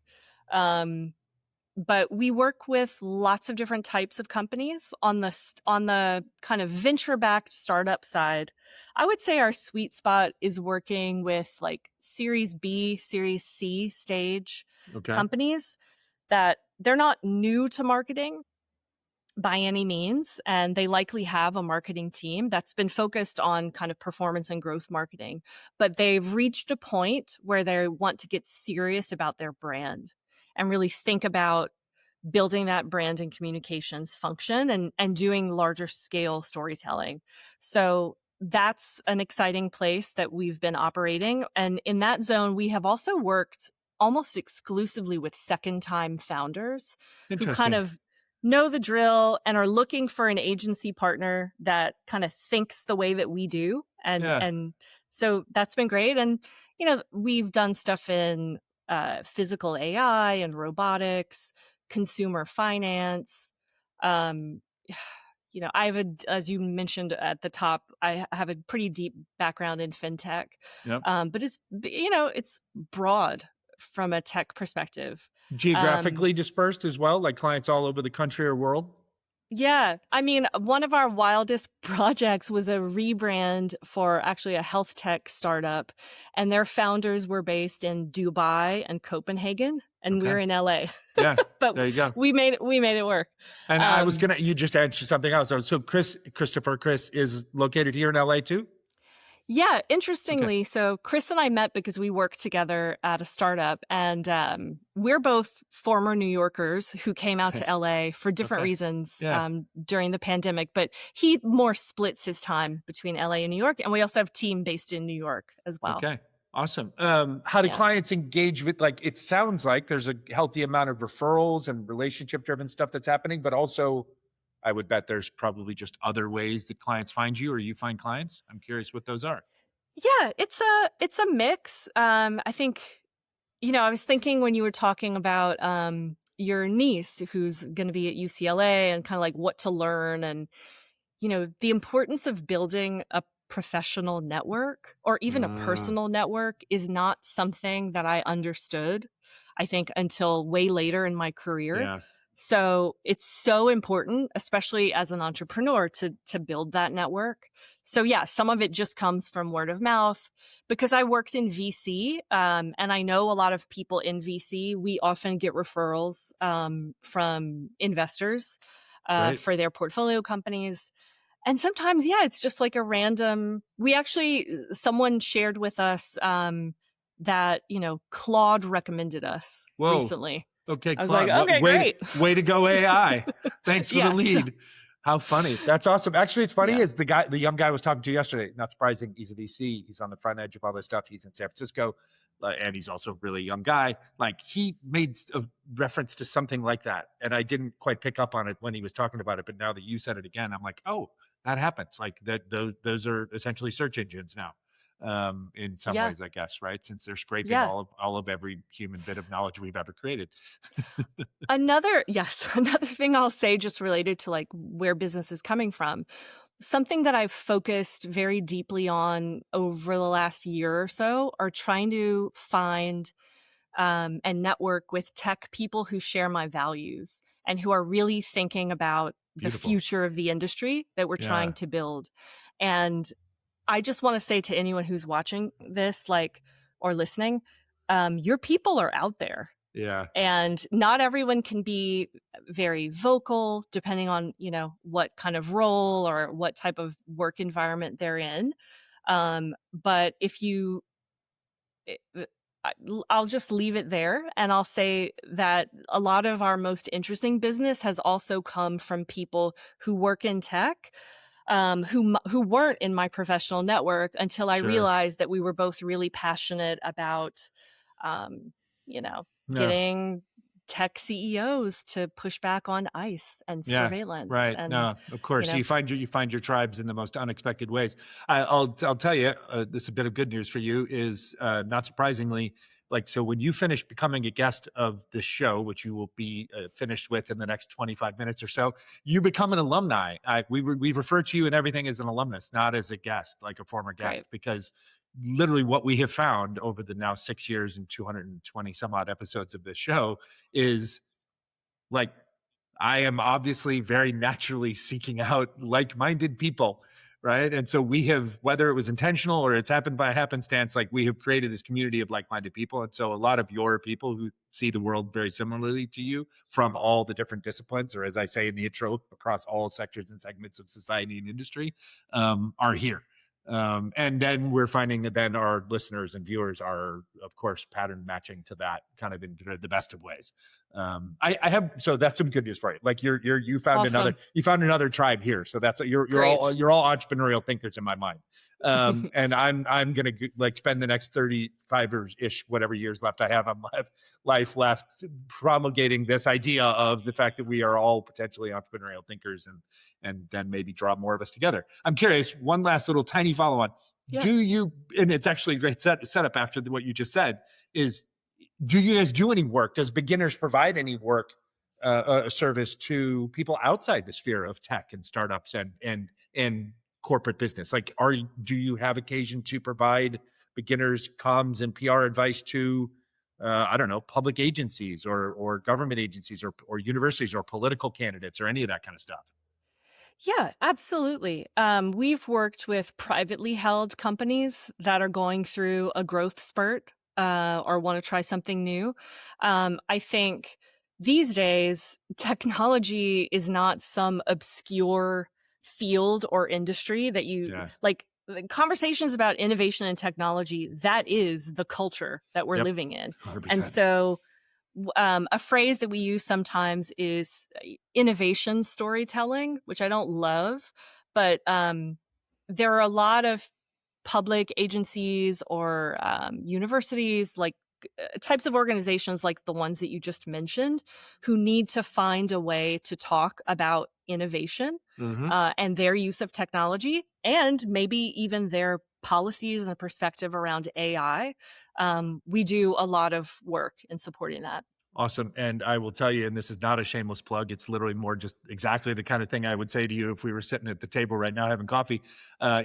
But we work with lots of different types of companies on the kind of venture-backed startup side. I would say our sweet spot is working with like Series B, Series C stage Okay. companies that they're not new to marketing by any means, and they likely have a marketing team that's been focused on kind of performance and growth marketing, but they've reached a point where they want to get serious about their brand and really think about building that brand and communications function and doing larger scale storytelling. So that's an exciting place that we've been operating. And in that zone, we have also worked almost exclusively with second time founders who kind Interesting. of know the drill and are looking for an agency partner that kind of thinks the way that we do. Yeah. And so that's been great. And, we've done stuff in physical AI and robotics, consumer finance. Um, as you mentioned at the top, I have a pretty deep background in fintech. Yep. But it's broad from a tech perspective. Geographically dispersed as well, like clients all over the country or world. Yeah. I mean, one of our wildest projects was a rebrand for actually a health tech startup, and their founders were based in Dubai and Copenhagen, and Okay. we're in LA. Yeah. But there you go. we made it work. And I was you just answered something else. So Chris is located here in LA too? Yeah, interestingly, so Chris and I met because we worked together at a startup, and we're both former New Yorkers who came out Nice. to LA for different Okay. reasons Yeah. During the pandemic, but he more splits his time between LA and New York, and we also have a team based in New York as well. Okay. Awesome. How do Yeah. clients engage with, like, it sounds like there's a healthy amount of referrals and relationship driven stuff that's happening, but also I would bet there's probably just other ways that clients find you or you find clients. I'm curious what those are. Yeah, it's a mix. I think, I was thinking when you were talking about your niece who's going to be at UCLA and kind of like what to learn, and the importance of building a professional network or even a personal network is not something that I understood, I think, until way later in my career. Yeah. So it's so important, especially as an entrepreneur, to build that network. So yeah, some of it just comes from word of mouth because I worked in VC, and I know a lot of people in VC. We often get referrals from investors Right. for their portfolio companies. And sometimes, yeah, it's just like a random, someone shared with us that, Claude recommended us Whoa. recently. Okay, I was like, Claude. okay, Way great. way to go, AI. Thanks for the Yes. lead. How funny. That's awesome. Actually, it's funny Yeah. is the young guy I was talking to yesterday, not surprising, he's a VC. He's on the front edge of all this stuff. He's in San Francisco. And he's also a really young guy. Like he made a reference to something like that. And I didn't quite pick up on it when he was talking about it. But now that you said it again, I'm like, oh, that happens. Like those are essentially search engines now. In some Yeah. ways, I guess, right? Since they're scraping Yeah. all of every human bit of knowledge we've ever created. Another thing I'll say just related to like where business is coming from. Something that I've focused very deeply on over the last year or so are trying to find and network with tech people who share my values and who are really thinking about the Beautiful. future of the industry that we're trying to build. And I just want to say to anyone who's watching this, like, or listening, your people are out there. Yeah. And not everyone can be very vocal, depending on, what kind of role or what type of work environment they're in. But if you, I'll just leave it there. And I'll say that a lot of our most interesting business has also come from people who work in tech, who weren't in my professional network until I Sure. realized that we were both really passionate about, Yeah. getting tech CEOs to push back on ICE and surveillance. Right. And, No, of course. You find your tribes in the most unexpected ways. I'll tell you, this is a bit of good news for you is not surprisingly, like, so when you finish becoming a guest of this show, which you will be finished with in the next 25 minutes or so, you become an alumni. We refer to you and everything as an alumnus, not as a guest, like a former guest, Great. because literally what we have found over the now 6 years and 220 some odd episodes of this show is like, I am obviously very naturally seeking out like-minded people, right? And so we have, whether it was intentional or it's happened by happenstance, like we have created this community of like-minded people. And so a lot of your people who see the world very similarly to you from all the different disciplines, or as I say in the intro, across all sectors and segments of society and industry, are here. And then we're finding that then our listeners and viewers are, of course, pattern matching to that kind of in the best of ways. I have, so that's some good news for you. Like you found Awesome. another tribe here. So that's, you're Great. all entrepreneurial thinkers in my mind. And I'm going to like spend the next 35-ish, whatever years left I have on life left, promulgating this idea of the fact that we are all potentially entrepreneurial thinkers and then maybe draw more of us together. I'm curious, one last little tiny follow on. Yeah. Do you, and it's actually a great setup after what you just said, is do you guys do any work? Does Beginners provide any work, a service to people outside the sphere of tech and startups and corporate business? Like, do you have occasion to provide beginners comms and PR advice to, I don't know, public agencies or government agencies or universities or political candidates or any of that kind of stuff? Yeah, absolutely. We've worked with privately held companies that are going through a growth spurt or want to try something new. I think these days, technology is not some obscure field or industry that like conversations about innovation and technology. That is the culture that we're living in. 100%. And so a phrase that we use sometimes is innovation storytelling, which I don't love, but there are a lot of public agencies or universities, like types of organizations like the ones that you just mentioned, who need to find a way to talk about innovation and their use of technology, and maybe even their policies and perspective around AI. We do a lot of work in supporting that. Awesome. And I will tell you, and this is not a shameless plug, it's literally more just exactly the kind of thing I would say to you if we were sitting at the table right now having coffee.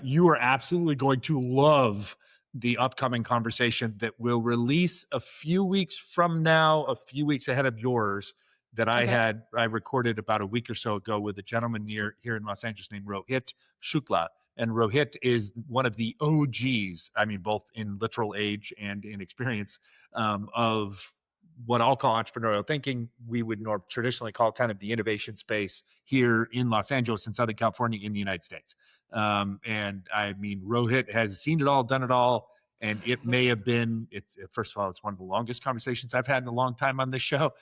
You are absolutely going to love the upcoming conversation that will release a few weeks from now, a few weeks ahead of yours, that I recorded about a week or so ago with a gentleman here in Los Angeles named Rohit Shukla. And Rohit is one of the OGs, I mean, both in literal age and in experience, of what I'll call entrepreneurial thinking. We would traditionally call kind of the innovation space here in Los Angeles and Southern California in the United States. And I mean, Rohit has seen it all, done it all, And it may have been, first of all, it's one of the longest conversations I've had in a long time on this show,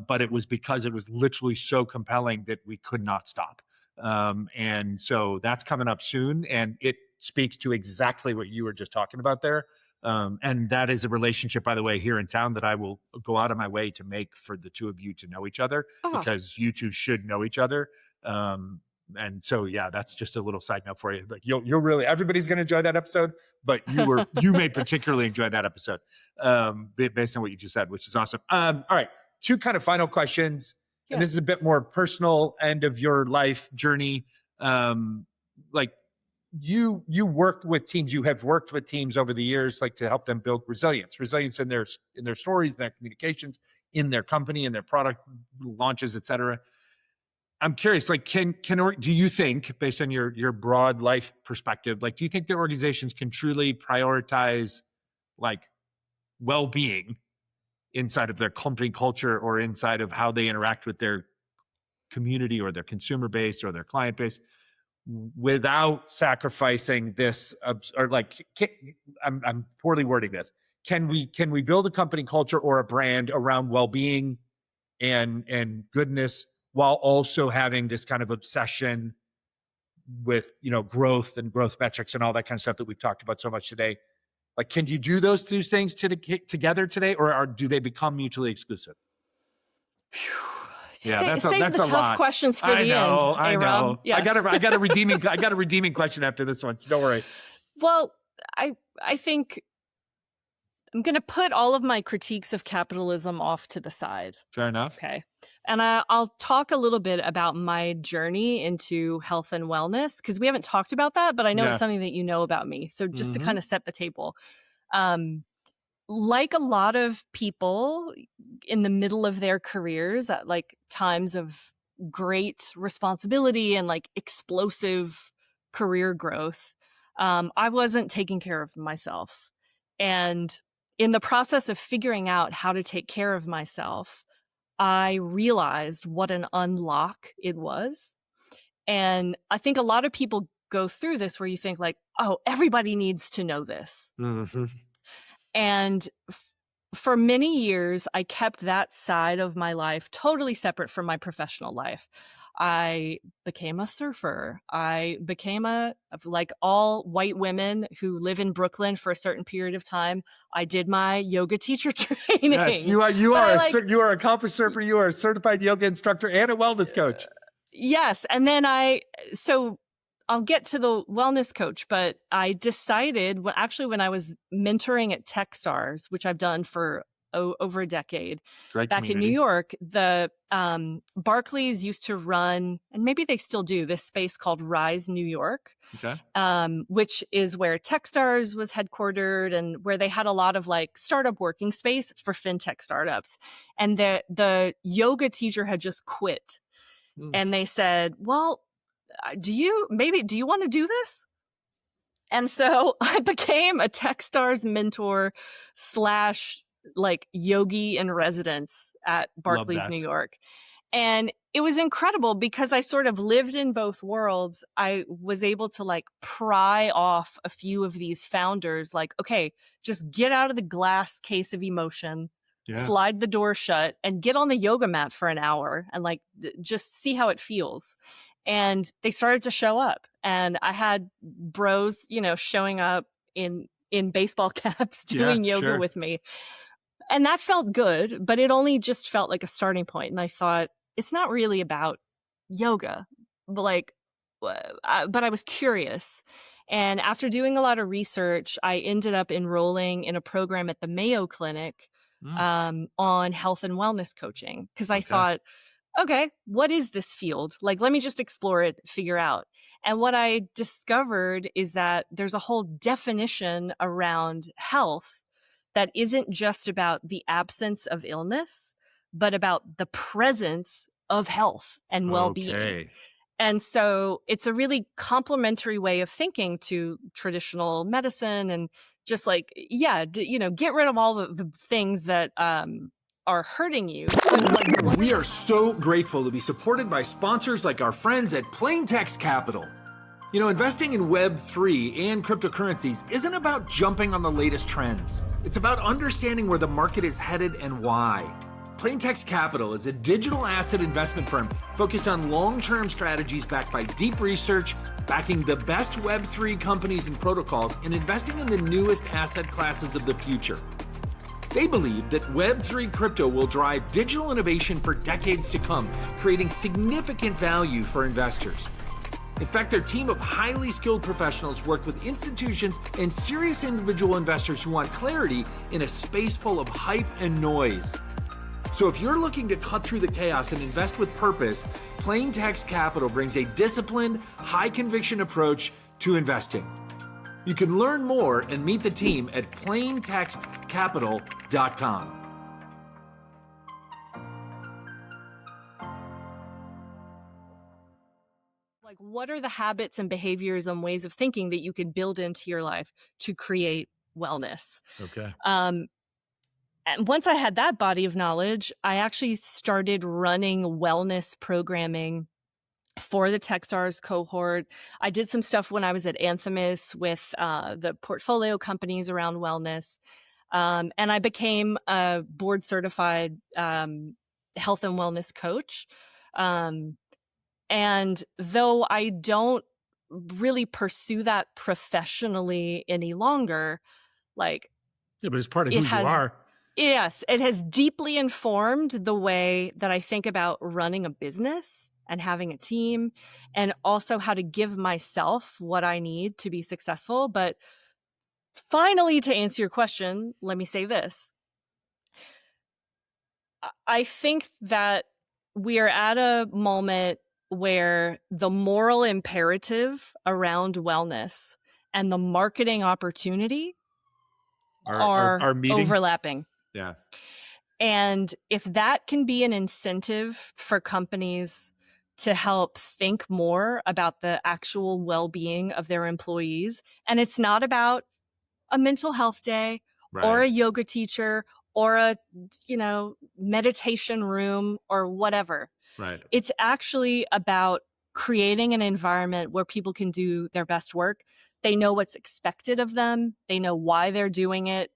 but it was because it was literally so compelling that we could not stop. And so that's coming up soon. And it speaks to exactly what you were just talking about there. And that is a relationship, by the way, here in town that I will go out of my way to make for the two of you to know each other, because you two should know each other. And so, yeah, that's just a little side note for you. Like you'll really, everybody's going to enjoy that episode, but you may particularly enjoy that episode, based on what you just said, which is awesome. All right. Two kind of final questions. Yeah. And this is a bit more personal end of your life journey. Like you work with teams, you have worked with teams over the years, like to help them build resilience in their stories, in their communications, in their company, in their product launches, et cetera. I'm curious, like, do you think, based on your broad life perspective, like, do you think that organizations can truly prioritize like well-being inside of their company culture or inside of how they interact with their community or their consumer base or their client base without sacrificing this, or like, I'm poorly wording this. Can we build a company culture or a brand around well-being and goodness, while also having this kind of obsession with, growth and growth metrics and all that kind of stuff that we've talked about so much today? Like, can you do those two things together today, or do they become mutually exclusive? Yeah, that's the tough questions for the end. I know. Yeah. I got a redeeming question after this one, so don't worry. Well, I think I'm going to put all of my critiques of capitalism off to the side. Fair enough. Okay. And I'll talk a little bit about my journey into health and wellness, because we haven't talked about that, but I know it's something that you know about me. So just to kind of set the table. Like a lot of people in the middle of their careers at like times of great responsibility and like explosive career growth, I wasn't taking care of myself. And in the process of figuring out how to take care of myself, I realized what an unlock it was. And I think a lot of people go through this where you think like, oh, everybody needs to know this. Mm-hmm. And for many years, I kept that side of my life totally separate from my professional life. I became a surfer. I became like all white women who live in Brooklyn for a certain period of time. I did my yoga teacher training. Yes, you are a accomplished surfer. You are a certified yoga instructor and a wellness coach. Yes. And then I'll get to the wellness coach, but I decided when I was mentoring at Techstars, which I've done for over a decade, back in New York, the Barclays used to run, and maybe they still do, this space called Rise New York, which is where Techstars was headquartered and where they had a lot of like startup working space for fintech startups. And the yoga teacher had just quit. And they said, well, do you want to do this? And so I became a Techstars mentor / like yogi in residence at Barclays, New York. And it was incredible because I sort of lived in both worlds. I was able to like pry off a few of these founders, like, okay, just get out of the glass case of emotion, slide the door shut and get on the yoga mat for an hour and like just see how it feels. And they started to show up, and I had bros, showing up in baseball caps doing yoga with me. And that felt good, but it only just felt like a starting point. And I thought, it's not really about yoga, but I was curious. And after doing a lot of research, I ended up enrolling in a program at the Mayo Clinic on health and wellness coaching, because I thought, okay, what is this field? Like, let me just explore it, figure out. And what I discovered is that there's a whole definition around health that isn't just about the absence of illness, but about the presence of health and well-being. Okay. And so it's a really complementary way of thinking to traditional medicine, and just like, get rid of all the things that are hurting you. We are so grateful to be supported by sponsors like our friends at Plain Text Capital. You know, investing in Web3 and cryptocurrencies isn't about jumping on the latest trends. It's about understanding where the market is headed and why. Plaintext Capital is a digital asset investment firm focused on long-term strategies backed by deep research, backing the best Web3 companies and protocols, and investing in the newest asset classes of the future. They believe that Web3 crypto will drive digital innovation for decades to come, creating significant value for investors. In fact, their team of highly skilled professionals work with institutions and serious individual investors who want clarity in a space full of hype and noise. So if you're looking to cut through the chaos and invest with purpose, Plaintext Capital brings a disciplined, high-conviction approach to investing. You can learn more and meet the team at plaintextcapital.com. Like, what are the habits and behaviors and ways of thinking that you could build into your life to create wellness? Okay. And once I had that body of knowledge, I actually started running wellness programming for the Techstars cohort. I did some stuff when I was at Anthemis with the portfolio companies around wellness. And I became a board certified health and wellness coach. And though I don't really pursue that professionally any longer, like, Yeah, but it's part of who it you has, are. yes, it has deeply informed the way that I think about running a business and having a team, and also how to give myself what I need to be successful. But finally, to answer your question, let me say this. I think that we are at a moment where the moral imperative around wellness and the marketing opportunity are meeting. overlapping. Yeah. And if that can be an incentive for companies to help think more about the actual well-being of their employees, and it's not about a mental health day or a yoga teacher or a, meditation room or whatever. Right. It's actually about creating an environment where people can do their best work. They know what's expected of them. They know why they're doing it.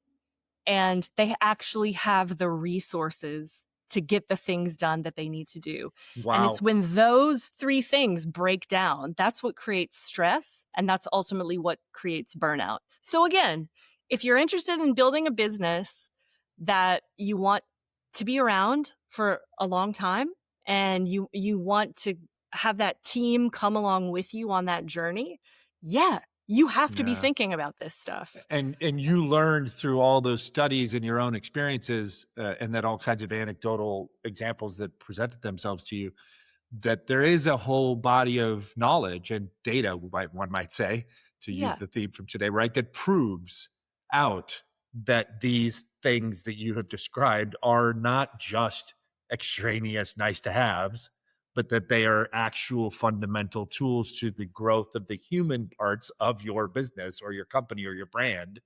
And they actually have the resources to get the things done that they need to do. Wow. And it's when those three things break down, that's what creates stress. And that's ultimately what creates burnout. So again, if you're interested in building a business that you want to be around for a long time, and you want to have that team come along with you on that journey, you have to be thinking about this stuff. And you learned through all those studies and your own experiences, and then all kinds of anecdotal examples that presented themselves to you, that there is a whole body of knowledge and data, one might say, to use the theme from today, right, that proves out that these things that you have described are not just extraneous nice to haves, but that they are actual fundamental tools to the growth of the human parts of your business or your company or your brand.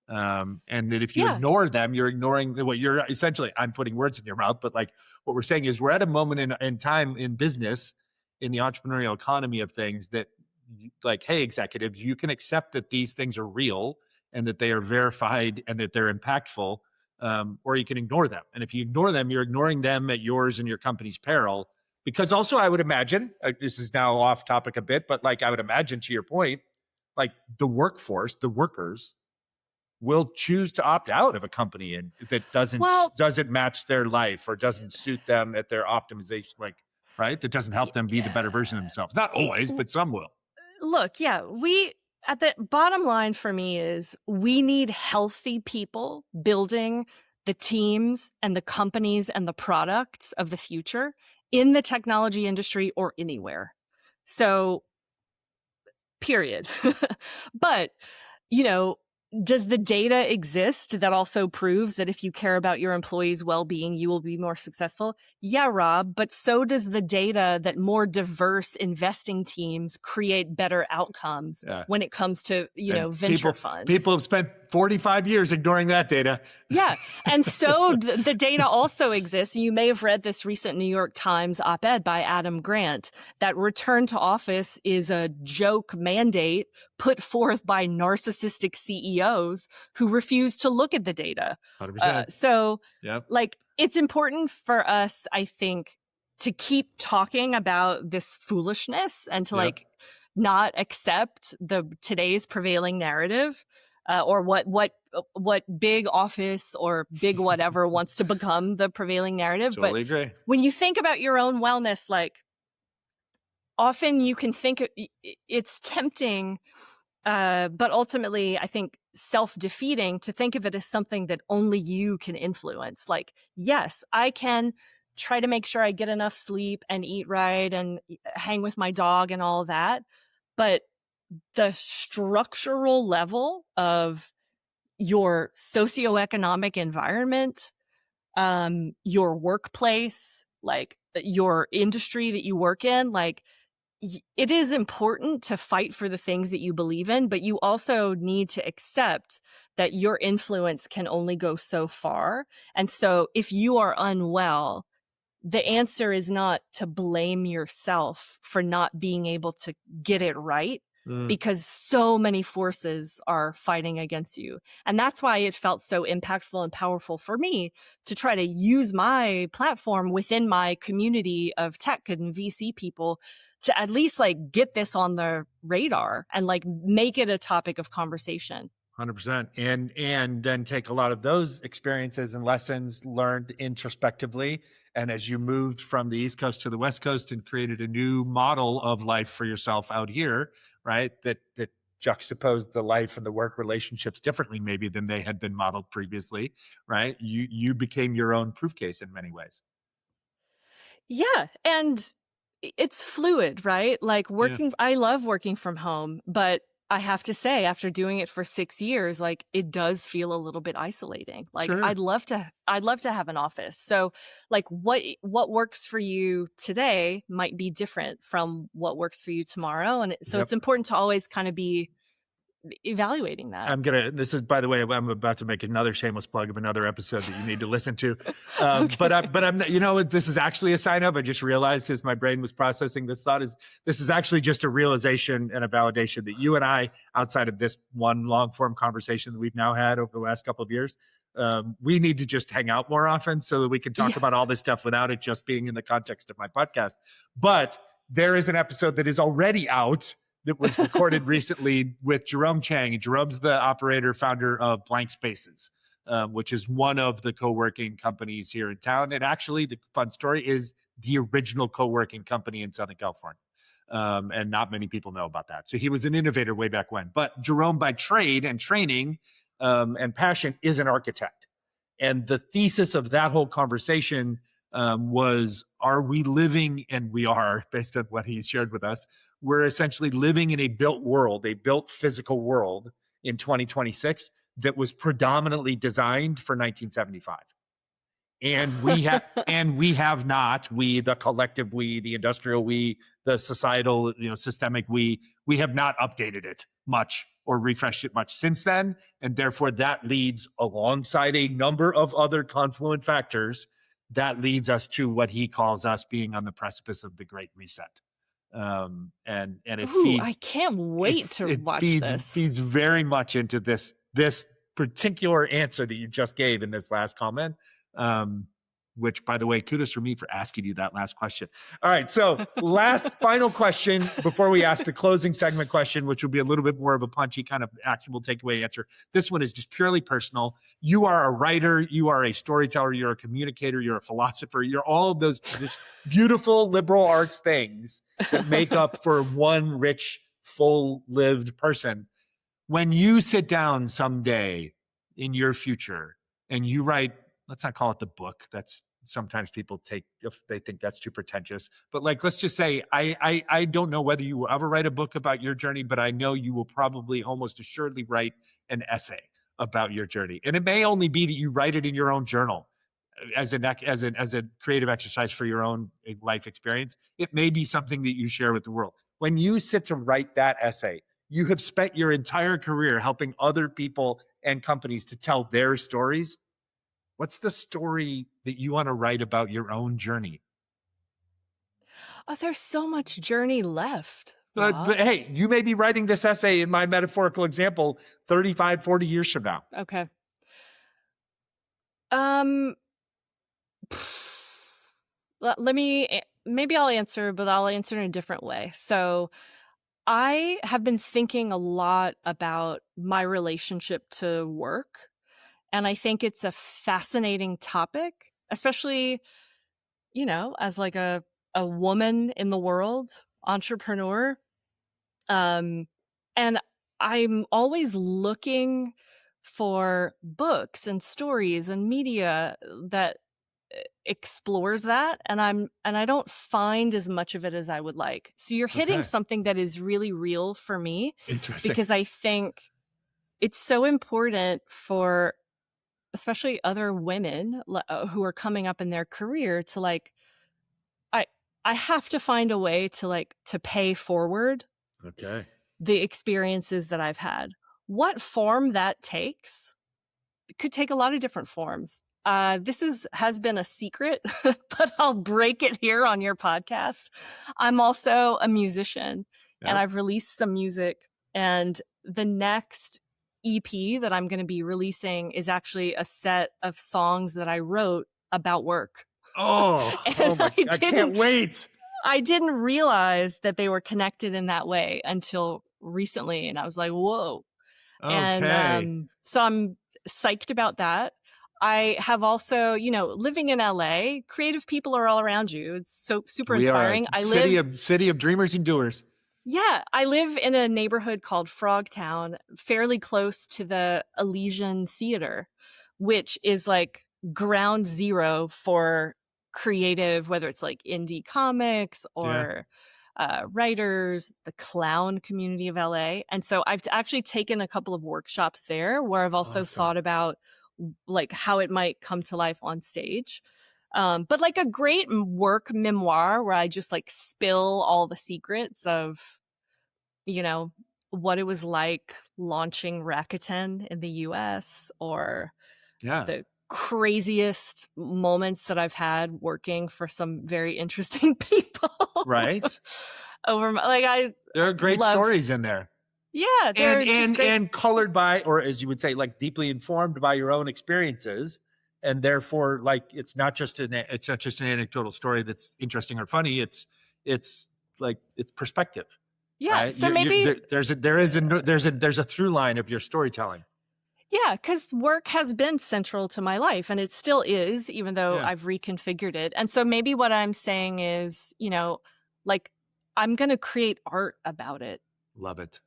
And that if you ignore them, you're ignoring what you're essentially, I'm putting words in your mouth, but like what we're saying is we're at a moment in time in business, in the entrepreneurial economy of things that, like, hey, executives, you can accept that these things are real and that they are verified and that they're impactful, or you can ignore them. And if you ignore them, you're ignoring them at yours and your company's peril. Because also I would imagine, this is now off topic a bit, but like I would imagine, to your point, like the workforce, the workers will choose to opt out of a company and that doesn't match their life or doesn't suit them at their optimization, like, right? That doesn't help them be the better version of themselves. Not always, but some will. Look, at the bottom line for me is we need healthy people building the teams and the companies and the products of the future in the technology industry or anywhere. So, period. But, does the data exist that also proves that if you care about your employees' well-being, you will be more successful? Yeah, Rob, but so does the data that more diverse investing teams create better outcomes when it comes to, venture funds. People have spent 45 years ignoring that data. Yeah. And so the data also exists. You may have read this recent New York Times op-ed by Adam Grant that return to office is a joke mandate put forth by narcissistic CEOs who refuse to look at the data. 100%. It's important for us, I think, to keep talking about this foolishness and to not accept today's prevailing narrative. Or what big office or big whatever wants to become the prevailing narrative. Totally agree. When you think about your own wellness, often you can think it's tempting, but ultimately I think self-defeating to think of it as something that only you can influence. Yes, I can try to make sure I get enough sleep and eat right and hang with my dog and all that, but the structural level of your socioeconomic environment, your workplace, your industry that you work in, it is important to fight for the things that you believe in, but you also need to accept that your influence can only go so far. And so if you are unwell, the answer is not to blame yourself for not being able to get it right. Because so many forces are fighting against you. And that's why it felt so impactful and powerful for me to try to use my platform within my community of tech and VC people to at least get this on the radar and make it a topic of conversation. 100%. And then take a lot of those experiences and lessons learned introspectively. And as you moved from the East Coast to the West Coast and created a new model of life for yourself out here, right? That juxtaposed the life and the work relationships differently maybe than they had been modeled previously, right? You became your own proof case in many ways. Yeah. And it's fluid, right? I love working from home, but I have to say, after doing it for 6 years, it does feel a little bit isolating. Sure. I'd love to have an office. So what works for you today might be different from what works for you tomorrow. And so it's important to always kind of be evaluating that. This is, by the way, I'm about to make another shameless plug of another episode that you need to listen to. Okay. But I'm, this is actually a sign of, I just realized as my brain was processing this thought this is actually just a realization and a validation that you and I, outside of this one long form conversation that we've now had over the last couple of years, we need to just hang out more often so that we can talk about all this stuff without it just being in the context of my podcast. But there is an episode that is already out that was recorded recently with Jerome Chang. And Jerome's the founder of Blank Spaces, which is one of the co-working companies here in town. And actually, the fun story is the original co-working company in Southern California. And not many people know about that. So he was an innovator way back when. But Jerome, by trade and training and passion, is an architect. And the thesis of that whole conversation was, are we living, and we are, based on what he shared with us, we're essentially living in a built world, a built physical world in 2026 that was predominantly designed for 1975. And we have not, the collective we, the industrial we, the societal, systemic we have not updated it much or refreshed it much since then. And therefore that leads, alongside a number of other confluent factors, that leads us to what he calls us being on the precipice of the Great Reset. And it feeds. I can't wait to watch this. Feeds very much into this particular answer that you just gave in this last comment. Which, by the way, kudos for me for asking you that last question. All right, so final question before we ask the closing segment question, which will be a little bit more of a punchy kind of actionable takeaway answer. This one is just purely personal. You are a writer, you are a storyteller, you're a communicator, you're a philosopher, you're all of those just beautiful liberal arts things that make up for one rich, full-lived person. When you sit down someday in your future and you write, let's not call it the book. That's sometimes people take if they think that's too pretentious. But like, let's just say I don't know whether you will ever write a book about your journey, but I know you will probably almost assuredly write an essay about your journey. And it may only be that you write it in your own journal as a creative exercise for your own life experience. It may be something that you share with the world. When you sit to write that essay, you have spent your entire career helping other people and companies to tell their stories. What's the story that you want to write about your own journey? Oh, there's so much journey left. But hey, you may be writing this essay in my metaphorical example 35, 40 years from now. Okay. Maybe I'll answer, but I'll answer in a different way. So I have been thinking a lot about my relationship to work. And I think it's a fascinating topic, especially, as like a woman in the world, entrepreneur. And I'm always looking for books and stories and media that explores that, and I don't find as much of it as I would like. So you're hitting something that is really real for me. Interesting. Because I think it's so important for especially other women who are coming up in their career to like, I have to find a way to pay forward the experiences that I've had. What form that takes, it could take a lot of different forms. This has been a secret, but I'll break it here on your podcast. I'm also a musician, and I've released some music, and the next EP that I'm going to be releasing is actually a set of songs that I wrote about work. I can't wait. I didn't realize that they were connected in that way until recently. And I was like, whoa. Okay. And so I'm psyched about that. I have also, living in LA, creative people are all around you. It's so super inspiring. City of dreamers and doers. Yeah, I live in a neighborhood called Frogtown, fairly close to the Elysian Theater, which is like ground zero for creative, whether it's like indie comics or writers, the clown community of LA. And so I've actually taken a couple of workshops there where I've also thought about like how it might come to life on stage. But like a great work memoir where I just like spill all the secrets of, what it was like launching Rakuten in the US or the craziest moments that I've had working for some very interesting people. Right. There are great stories in there. Yeah. And colored by, or as you would say, like deeply informed by your own experiences. And therefore, like, it's not just an anecdotal story that's interesting or funny. It's perspective. Yeah. Right? So maybe there's a through line of your storytelling. Yeah, because work has been central to my life, and it still is, even though I've reconfigured it. And so maybe what I'm saying is, I'm going to create art about it. Love it.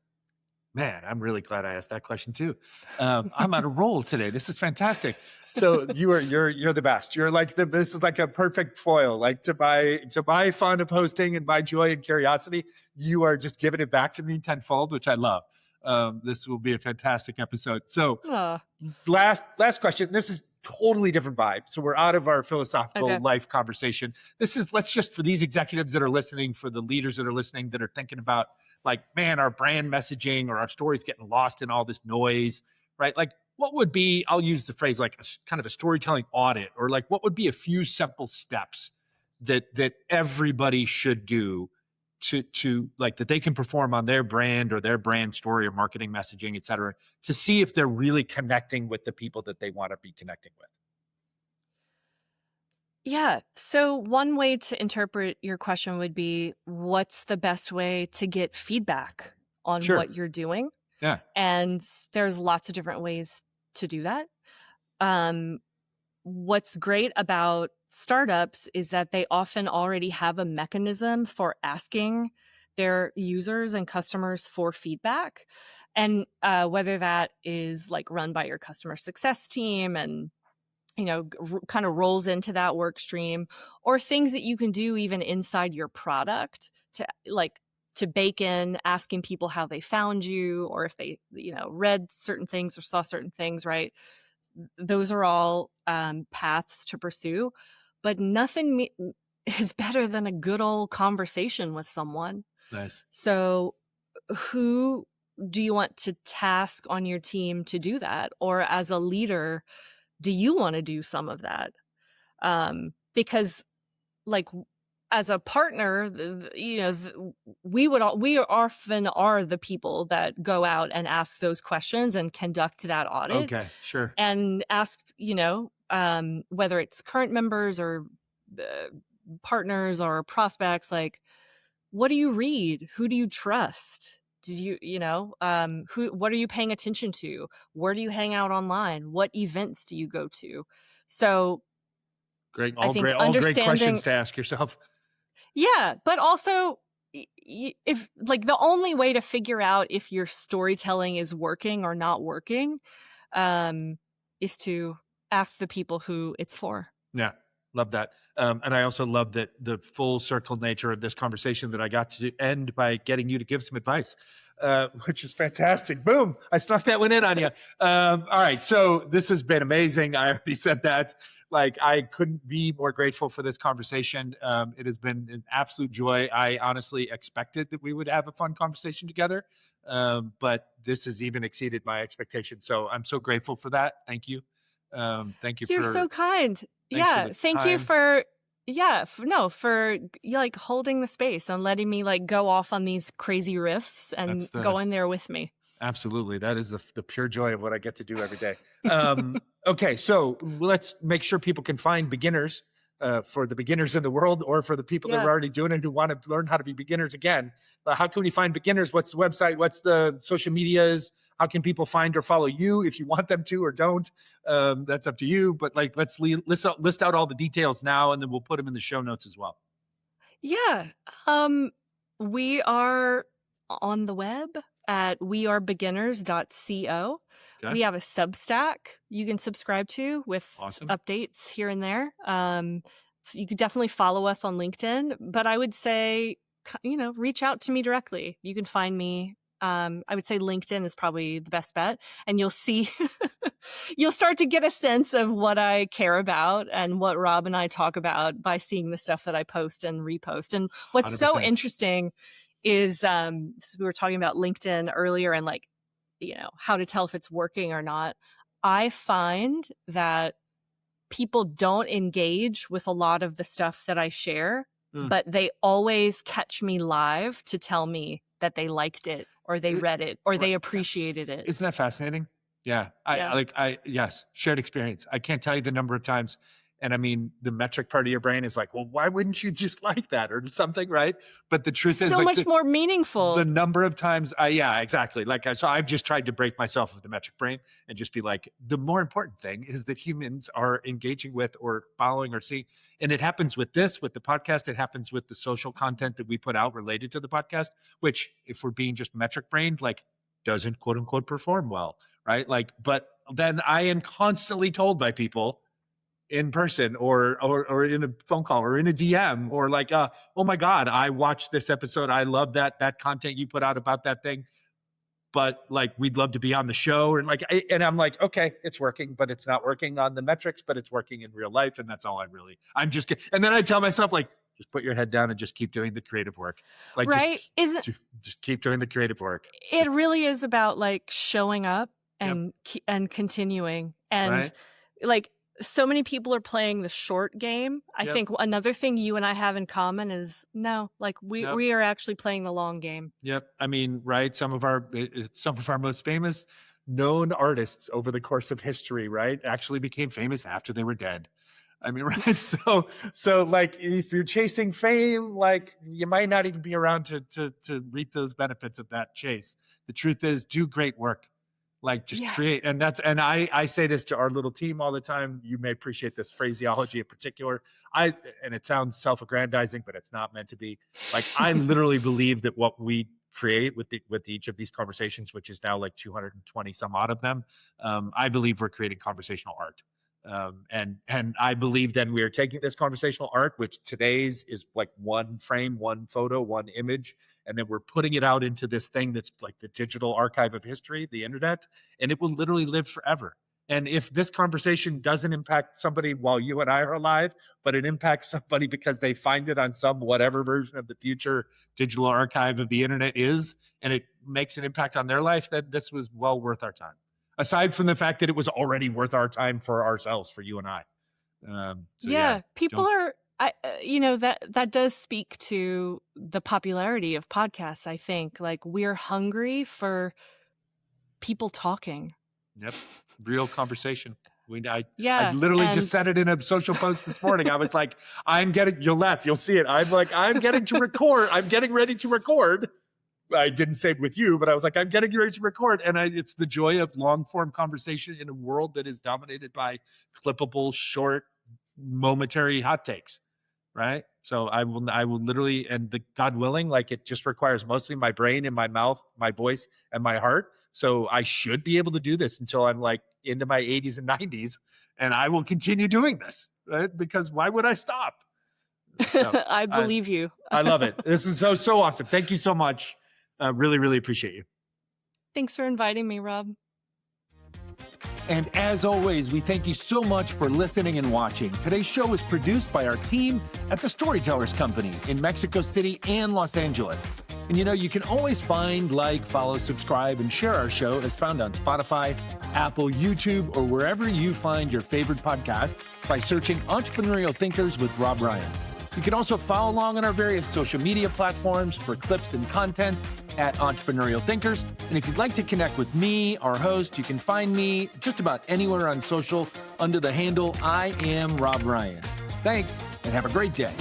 Man, I'm really glad I asked that question too. I'm on a roll today. This is fantastic. So you're the best. You're like this is like a perfect foil. Like to my fun of hosting and my joy and curiosity, you are just giving it back to me tenfold, which I love. This will be a fantastic episode. So last question. This is totally different vibe. So we're out of our philosophical life conversation. Let's just, for these executives that are listening, for the leaders that are listening, that are thinking about like, man, our brand messaging or our stories getting lost in all this noise, right? Like what would be, I'll use the phrase like kind of a storytelling audit, or like what would be a few simple steps that everybody should do to like that they can perform on their brand or their brand story or marketing messaging, et cetera, to see if they're really connecting with the people that they want to be connecting with? Yeah. So one way to interpret your question would be, what's the best way to get feedback on what you're doing? Yeah. And there's lots of different ways to do that. What's great about startups is that they often already have a mechanism for asking their users and customers for feedback. And whether that is like run by your customer success team and kind of rolls into that work stream, or things that you can do even inside your product to bake in asking people how they found you, or if they, read certain things or saw certain things, right? Those are all paths to pursue, but nothing is better than a good old conversation with someone. Nice. So who do you want to task on your team to do that? Or as a leader, do you want to do some of that? Because like as a partner, we often are the people that go out and ask those questions and conduct that audit. Okay, sure. And ask, whether it's current members or partners or prospects, like, what do you read? Who do you trust? What are you paying attention to? Where do you hang out online? What events do you go to? So great. All great questions to ask yourself. Yeah. But also, if like the only way to figure out if your storytelling is working or not working, is to ask the people who it's for. Yeah. Love that. And I also love that the full circle nature of this conversation that I got to end by getting you to give some advice, which is fantastic. Boom. I snuck that one in on you. All right. So this has been amazing. I already said that. Like, I couldn't be more grateful for this conversation. It has been an absolute joy. I honestly expected that we would have a fun conversation together. But this has even exceeded my expectations. So I'm so grateful for that. Thank you. Thank you. You're so kind. Yeah. Thank you for like holding the space and letting me like go off on these crazy riffs and go in there with me. Absolutely. That is the pure joy of what I get to do every day. Okay. So let's make sure people can find beginners, for the beginners in the world, or for the people that are already doing it who want to learn how to be beginners again. How can we find beginners? What's the website? What's the social medias? How can people find or follow you if you want them to or don't? That's up to you. But like, let's list out all the details now, and then we'll put them in the show notes as well. Yeah. We are on the web at wearebeginners.co. Okay. We have a Substack you can subscribe to with updates here and there. You could definitely follow us on LinkedIn, but I would say, reach out to me directly. You can find me. I would say LinkedIn is probably the best bet, and you'll see, you'll start to get a sense of what I care about and what Rob and I talk about by seeing the stuff that I post and repost. And what's 100%. So interesting is, we were talking about LinkedIn earlier and like, how to tell if it's working or not. I find that people don't engage with a lot of the stuff that I share, but they always catch me live to tell me that they liked it or they read it or they appreciated it. Isn't that fascinating? Yeah. Yes, shared experience. I can't tell you the number of times. And I mean, the metric part of your brain is like, well, why wouldn't you just like that or something, right? But the truth is, so much more meaningful. The number of times, exactly. So I've just tried to break myself of the metric brain and just be like, the more important thing is that humans are engaging with or following or seeing. And it happens with the podcast. It happens with the social content that we put out related to the podcast, which, if we're being just metric brained, like, doesn't quote unquote perform well, right? Like, but then I am constantly told by people in person or in a phone call or in a DM or like, oh my God, I watched this episode. I love that content you put out about that thing, but like, we'd love to be on the show. And like, and I'm like, okay, it's working, but it's not working on the metrics, but it's working in real life. And that's all I'm just kidding. And then I tell myself, like, just put your head down and just keep doing the creative work. Like, right. Just keep doing the creative work. It really is about like showing up and continuing. And like, so many people are playing the short game. I think another thing you and I have in common is we are actually playing the long game. Yep. I mean, right. Some of our most famous known artists over the course of history, right, actually became famous after they were dead. I mean, right. So like, if you're chasing fame, like, you might not even be around to reap those benefits of that chase. The truth is, do great work. Like, just create. And I say this to our little team all the time. You may appreciate this phraseology in particular. And it sounds self-aggrandizing, but it's not meant to be. Like, I literally believe that what we create with each of these conversations, which is now like 220 some odd of them, I believe we're creating conversational art. And I believe then we are taking this conversational art, which today's is like one frame, one photo, one image, and then we're putting it out into this thing that's like the digital archive of history, the internet, and it will literally live forever. And if this conversation doesn't impact somebody while you and I are alive, but it impacts somebody because they find it on some whatever version of the future digital archive of the internet is, and it makes an impact on their life, then this was well worth our time. Aside from the fact that it was already worth our time for ourselves, for you and I. People are, that does speak to the popularity of podcasts, I think. Like, we're hungry for people talking. Yep. Real conversation. I literally just said it in a social post this morning. I was like, you'll laugh, you'll see it. I'm getting to record. I'm getting ready to record. I didn't say it with you, but I was like, I'm getting ready to record. And it's the joy of long form conversation in a world that is dominated by clippable, short, momentary hot takes. Right. So I will literally, and God willing, like it just requires mostly my brain and my mouth, my voice and my heart. So I should be able to do this until I'm like into my 80s and 90s. And I will continue doing this, right? Because why would I stop? So, I believe you. I love it. This is so awesome. Thank you so much. Really, really appreciate you. Thanks for inviting me, Rob. And as always, we thank you so much for listening and watching. Today's show is produced by our team at the Storytellers Company in Mexico City and Los Angeles. And you can always find, follow, subscribe, and share our show as found on Spotify, Apple, YouTube, or wherever you find your favorite podcast by searching Entrepreneurial Thinkers with Rob Ryan. You can also follow along on our various social media platforms for clips and contents at Entrepreneurial Thinkers. And if you'd like to connect with me, our host, you can find me just about anywhere on social under the handle I am Rob Ryan. Thanks, and have a great day.